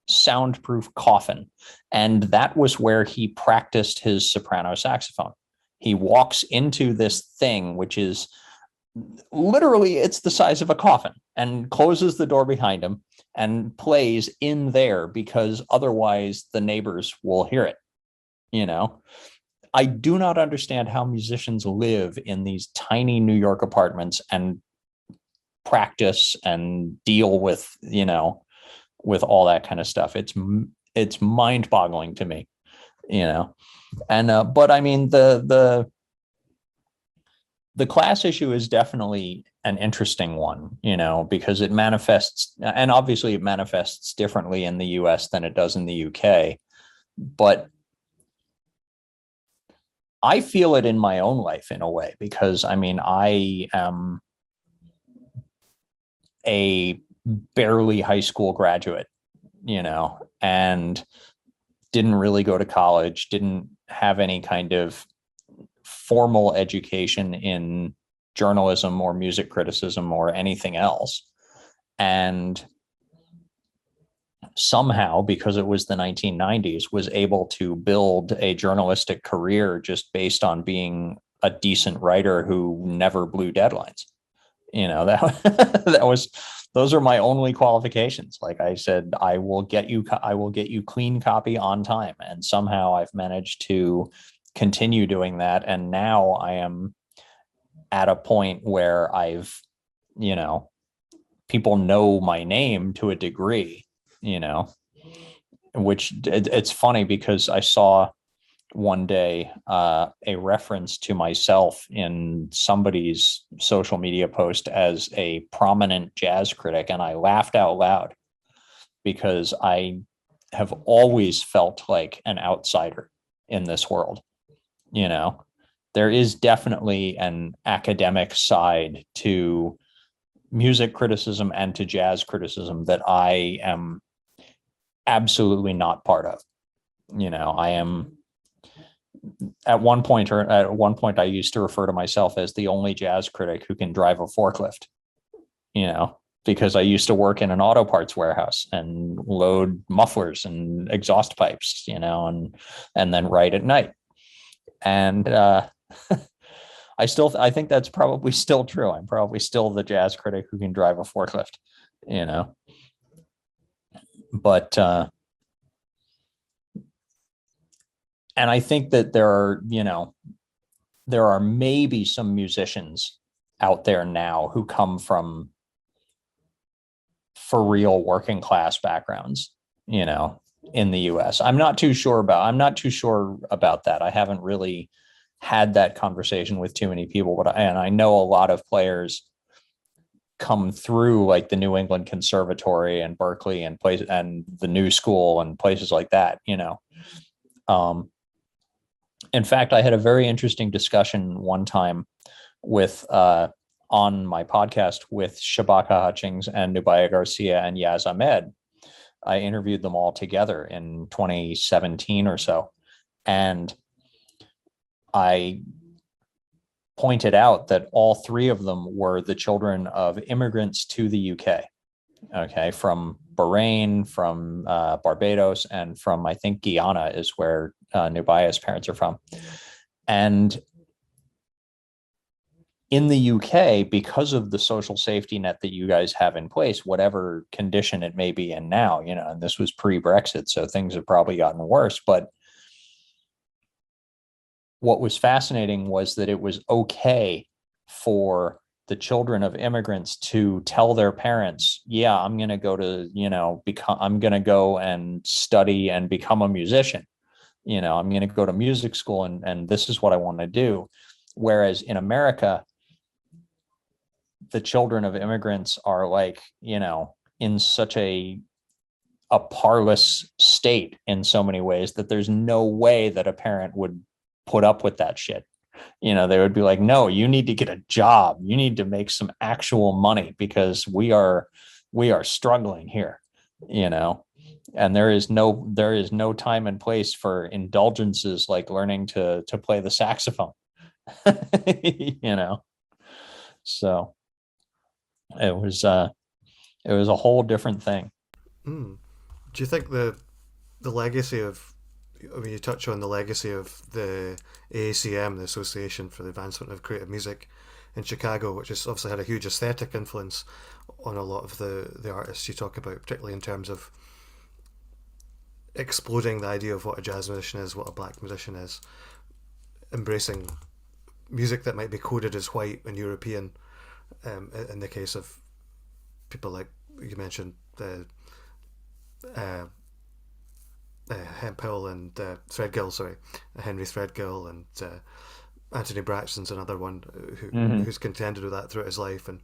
soundproof coffin. And that was where he practiced his soprano saxophone. He walks into this thing, which is literally, it's the size of a coffin, and closes the door behind him and plays in there, because otherwise the neighbors will hear it. I do not understand how musicians live in these tiny New York apartments and practice and deal with, with all that kind of stuff. It's mind-boggling to me, and but I mean, the class issue is definitely an interesting one, because it manifests, and obviously it manifests differently in the US than it does in the UK, but I feel it in my own life in a way, because I mean, I am a barely high school graduate, and didn't really go to college, didn't have any kind of formal education in journalism or music criticism or anything else. And somehow, because it was the 1990s, was able to build a journalistic career just based on being a decent writer who never blew deadlines. Those are my only qualifications. Like I said, I will get you clean copy on time. And somehow I've managed to continue doing that. And now I am at a point where I've, people know my name to a degree, which it's funny, because I saw one day a reference to myself in somebody's social media post as a prominent jazz critic, and I laughed out loud, because I have always felt like an outsider in this world. There is definitely an academic side to music criticism and to jazz criticism that I am absolutely not part of. I am, at one point I used to refer to myself as the only jazz critic who can drive a forklift, because I used to work in an auto parts warehouse and load mufflers and exhaust pipes, and then write at night. And I think that's probably still true. I'm probably still the jazz critic who can drive a forklift, but and I think that there are maybe some musicians out there now who come from for real working class backgrounds, in the US. I'm not too sure about that. I haven't really had that conversation with too many people, but I know a lot of players come through like the New England Conservatory and Berkeley and the New School and places like that, in fact, I had a very interesting discussion one time with on my podcast with Shabaka Hutchings and Nubaya Garcia and Yaz Ahmed. I interviewed them all together in 2017 or so. And I pointed out that all three of them were the children of immigrants to the UK. Okay, from Bahrain, from Barbados, and from, I think, Guyana is where Nubaya's parents are from. And in the UK, because of the social safety net that you guys have in place, whatever condition it may be in now, and this was pre-Brexit, so things have probably gotten worse. But what was fascinating was that it was okay for the children of immigrants to tell their parents, yeah, I'm going to go to, I'm going to go and study and become a musician. I'm going to go to music school and this is what I want to do. Whereas in America, the children of immigrants are like, in such a parlous state in so many ways that there's no way that a parent would put up with that shit. They would be like, no, you need to get a job. You need to make some actual money because we are struggling here, and there is no time and place for indulgences like learning to play the saxophone. So it was a whole different thing. Mm. Do you think the legacy of, I mean, you touch on the legacy of the AACM, the Association for the Advancement of Creative Music in Chicago, which has obviously had a huge aesthetic influence on a lot of the artists you talk about, particularly in terms of exploding the idea of what a jazz musician is, what a black musician is, embracing music that might be coded as white and European, in the case of people like you mentioned, the Hemphill and Threadgill, Henry Threadgill, and Anthony Braxton's another one who's contended with that throughout his life. And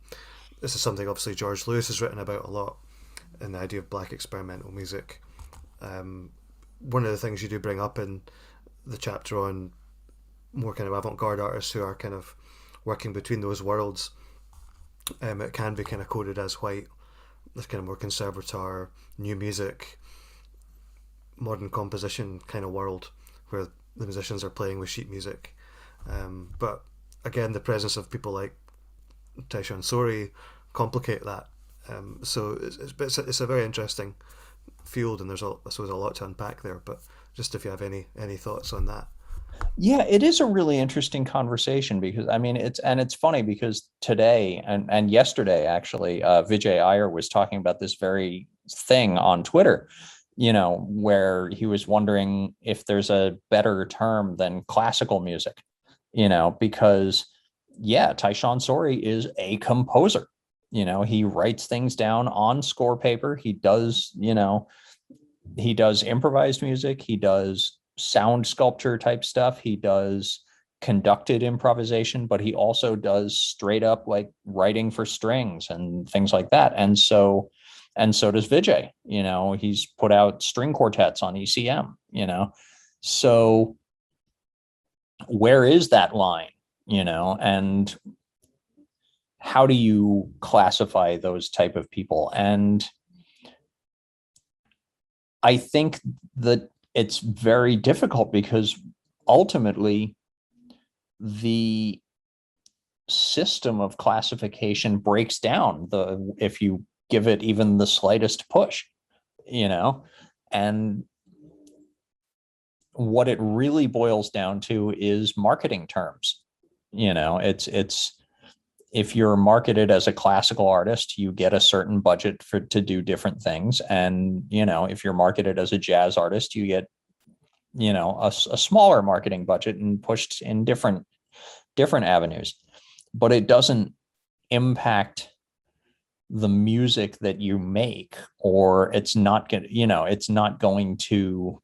this is something obviously George Lewis has written about a lot, in the idea of black experimental music. One of the things you do bring up in the chapter on more kind of avant-garde artists who are kind of working between those worlds, it can be kind of coded as white, this kind of more conservatoire, new music, modern composition kind of world where the musicians are playing with sheet music. But again, the presence of people like Tyshawn Sorey complicate that. So it's a very interesting field, and there's I suppose a lot to unpack there. But just if you have any thoughts on that. Yeah, it is a really interesting conversation because I mean it's funny because today and yesterday actually Vijay Iyer was talking about this very thing on Twitter, where he was wondering if there's a better term than classical music, because Tyshawn Sorey is a composer. He writes things down on score paper. He does improvised music. He does sound sculpture type stuff. He does conducted improvisation, but he also does straight up like writing for strings and things like that. And so does Vijay. He's put out string quartets on ECM. So where is that line? And how do you classify those type of people? And I think that it's very difficult because ultimately the system of classification breaks down if you give it even the slightest push, and what it really boils down to is marketing terms. It's if you're marketed as a classical artist, you get a certain budget to do different things. And, if you're marketed as a jazz artist, you get, a smaller marketing budget and pushed in different avenues. But it doesn't impact the music that you make, or it's not going to,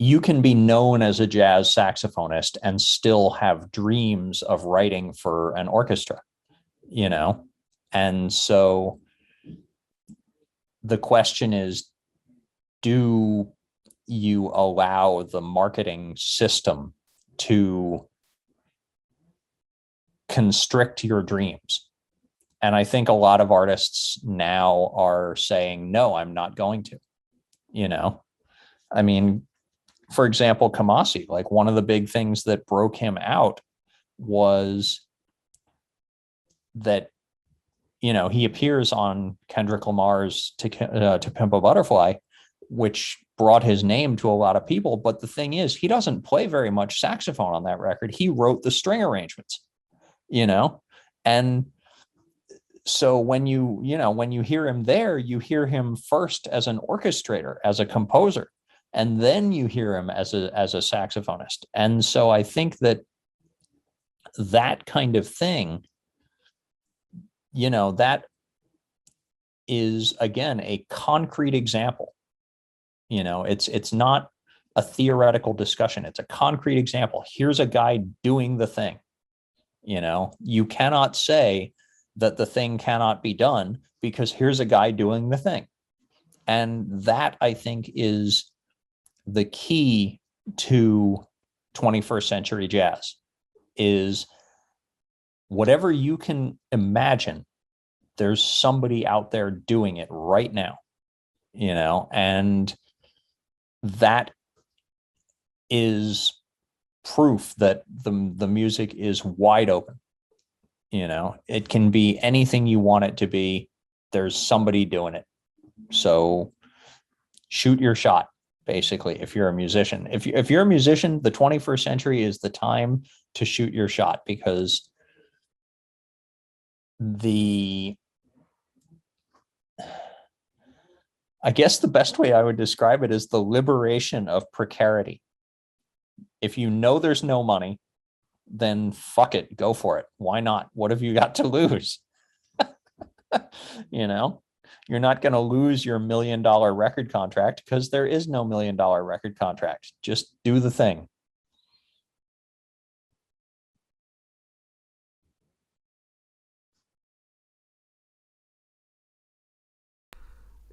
you can be known as a jazz saxophonist and still have dreams of writing for an orchestra, and so the question is, do you allow the marketing system to constrict your dreams? And I think a lot of artists now are saying, no, I'm not going to, I mean, for example, Kamasi, like one of the big things that broke him out was that, he appears on Kendrick Lamar's To Pimp a Butterfly, which brought his name to a lot of people. But the thing is, he doesn't play very much saxophone on that record. He wrote the string arrangements, and so when you hear him there, you hear him first as an orchestrator, as a composer, and then you hear him as a saxophonist. And so I think that kind of thing, that is, again, a concrete example. It's not a theoretical discussion. It's a concrete example. Here's a guy doing the thing. You cannot say that the thing cannot be done because here's a guy doing the thing. And that, I think, is the key to 21st century jazz is whatever you can imagine, there's somebody out there doing it right now, and that is proof that the music is wide open. It can be anything you want it to be. There's somebody doing it. So shoot your shot, basically, if you're a musician. If you're a musician, the 21st century is the time to shoot your shot, because I guess the best way I would describe it is the liberation of precarity. If you know there's no money, then fuck it, go for it. Why not? What have you got to lose? You're not going to lose your $1 million record contract, because there is no $1 million record contract. Just do the thing.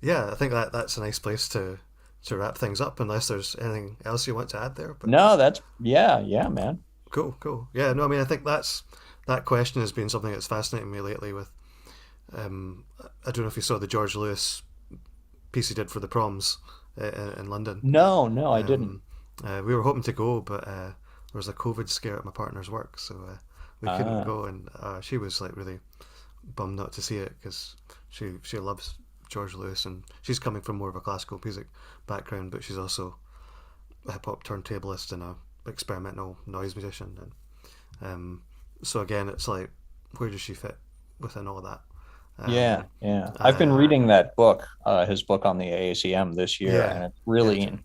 Yeah, I think that's a nice place to wrap things up, unless there's anything else you want to add there. But No, that's, yeah, man. cool. Yeah, no, I mean, I think that question has been something that's fascinating me lately. With I don't know if you saw the George Lewis piece he did for the proms in London. No, I didn't. We were hoping to go, but there was a COVID scare at my partner's work, so we couldn't go. And she was like really bummed not to see it, because she loves George Lewis, and she's coming from more of a classical music background, but she's also a hip hop turntablist and a experimental noise musician. And so again, it's like, where does she fit within all that? Yeah. I've been reading that book, his book on the AACM this year, and it's really.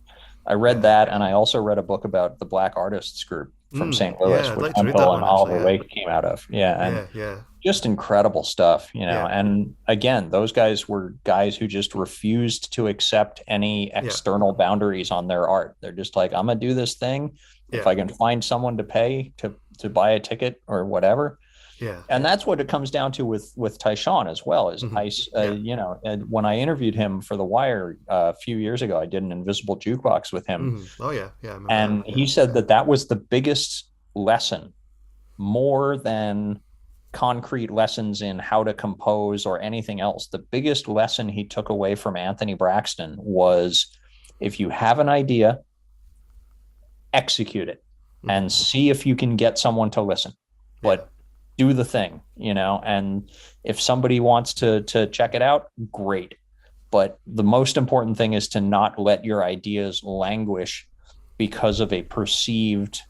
I read that, and I also read a book about the Black Artists Group from St. Louis, I'd which like to read Uncle that and one, Oliver actually, Wake came out of. Yeah. Just incredible stuff, Yeah. And again, those guys were guys who just refused to accept any external boundaries on their art. They're just like, I'm gonna do this thing. If I can find someone to pay to buy a ticket or whatever. Yeah. And that's what it comes down to with Tyshawn as well. Is when I interviewed him for The Wire a few years ago, I did an invisible jukebox with him. Oh yeah, I remember and that. he said that was the biggest lesson, more than concrete lessons in how to compose or anything else. The biggest lesson he took away from Anthony Braxton was, if you have an idea, execute it and see if you can get someone to listen. But do the thing, and if somebody wants to check it out, great. But the most important thing is to not let your ideas languish because of a perceived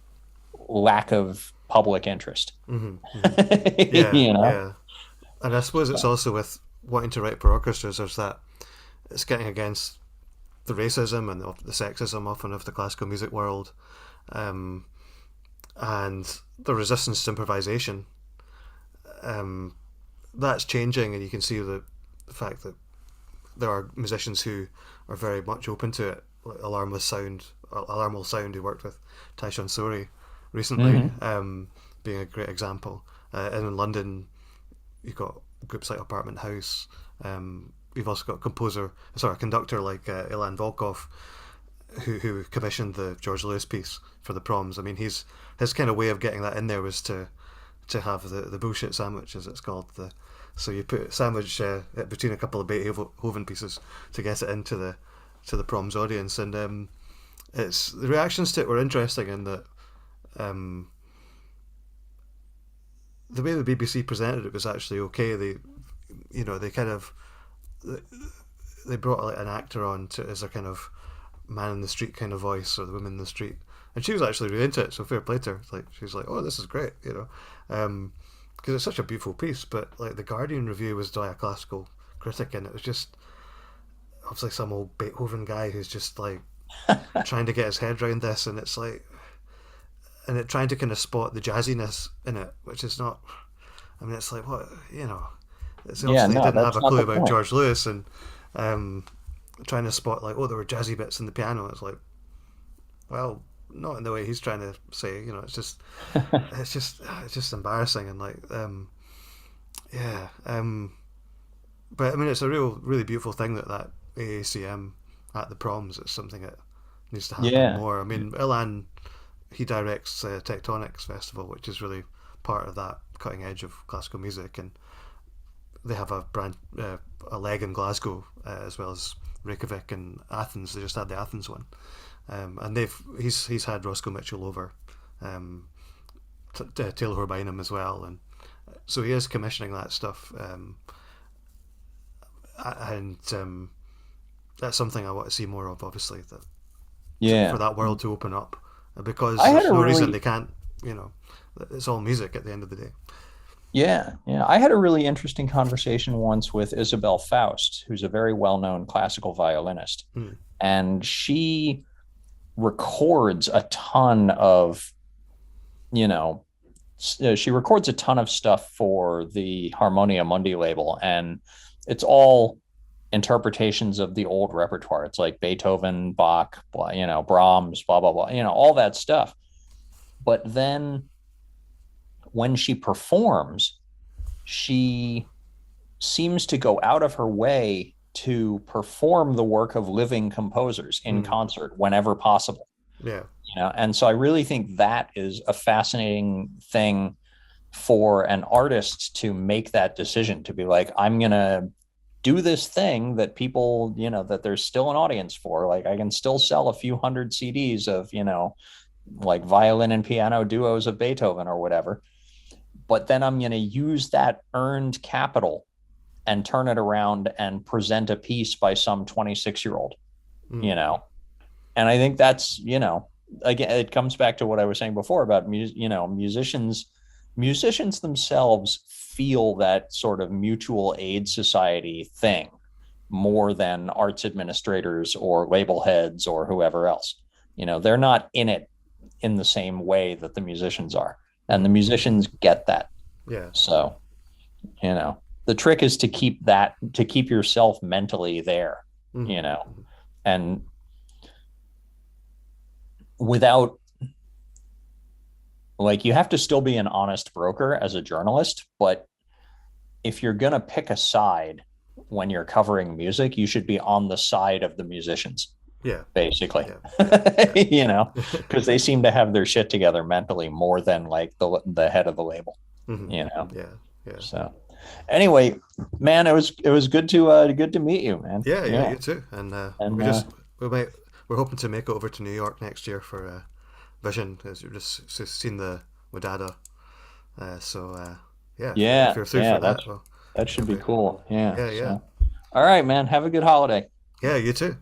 lack of public interest. Yeah. And I suppose it's also with wanting to write for orchestras, there's that it's getting against the racism and the sexism often of the classical music world, and the resistance to improvisation. That's changing, and you can see the fact that there are musicians who are very much open to it, like Alarm Will Sound, who worked with Tyshawn Sori recently, being a great example. And in London, you've got groups like Apartment House. You've also got a conductor like Ilan Volkov, who commissioned the George Lewis piece for the proms. I mean, his kind of way of getting that in there was to have the bullshit sandwich, as it's called. So you put a sandwich between a couple of Beethoven pieces to get it into the proms audience, and it's the reactions to it were interesting in that the way the BBC presented it was actually okay. They brought like an actor on as a kind of man in the street kind of voice, or the woman in the street, and she was actually really into it. So fair play to her. Like, she's like, "Oh, this is great," because it's such a beautiful piece. But like, the Guardian review was by a classical critic, and it was just obviously some old Beethoven guy who's just like trying to get his head around this, and it's like, and it trying to kind of spot the jazziness in it, which is not. I mean, it's like, what, it's obviously didn't have a clue about George Lewis, and trying to spot like, oh, there were jazzy bits in the piano. It's like, well, not in the way he's trying to say. It's just it's just embarrassing, and like but I mean, it's a really beautiful thing that AACM at the proms, it's something that needs to happen Yeah. more. I mean, Ilan, he directs Tectonics Festival, which is really part of that cutting edge of classical music, and they have a leg in Glasgow as well as Reykjavik and Athens. They just had the Athens one, and he's had Roscoe Mitchell over, Taylor Horbinum as well, and so he is commissioning that stuff, and that's something I want to see more of. Obviously, that Yeah. for that world to open up, because I had there's a no really reason they can't. It's all music at the end of the day. Yeah, yeah. I had a really interesting conversation once with Isabel Faust, who's a very well-known classical violinist. Mm. And she records a ton of, she records a ton of stuff for the Harmonia Mundi label, and it's all interpretations of the old repertoire. It's like Beethoven, Bach, Brahms, blah, blah, blah, all that stuff. But then when she performs, she seems to go out of her way to perform the work of living composers in concert whenever possible. Yeah. And so I really think that is a fascinating thing for an artist to make that decision, to be like, I'm going to do this thing that people, that there's still an audience for. Like, I can still sell a few hundred CDs of, like violin and piano duos of Beethoven or whatever. But then I'm going to use that earned capital and turn it around and present a piece by some 26-year-old, And I think that's, again, it comes back to what I was saying before about musicians themselves feel that sort of mutual aid society thing more than arts administrators or label heads or whoever else. They're not in it in the same way that the musicians are, and the musicians get that. Yeah. So, the trick is to keep yourself mentally there, and without, like, you have to still be an honest broker as a journalist, but if you're going to pick a side when you're covering music, you should be on the side of the musicians. Yeah. Basically. Yeah. Because they seem to have their shit together mentally more than like the head of the label. Yeah. So anyway, man, it was good to meet you, man. Yeah, you too. And we're hoping to make it over to New York next year for Vision, as you've just seen the Wadada. If you're through for that, that should be cool. Yeah. Yeah. So. All right, man. Have a good holiday. Yeah, you too.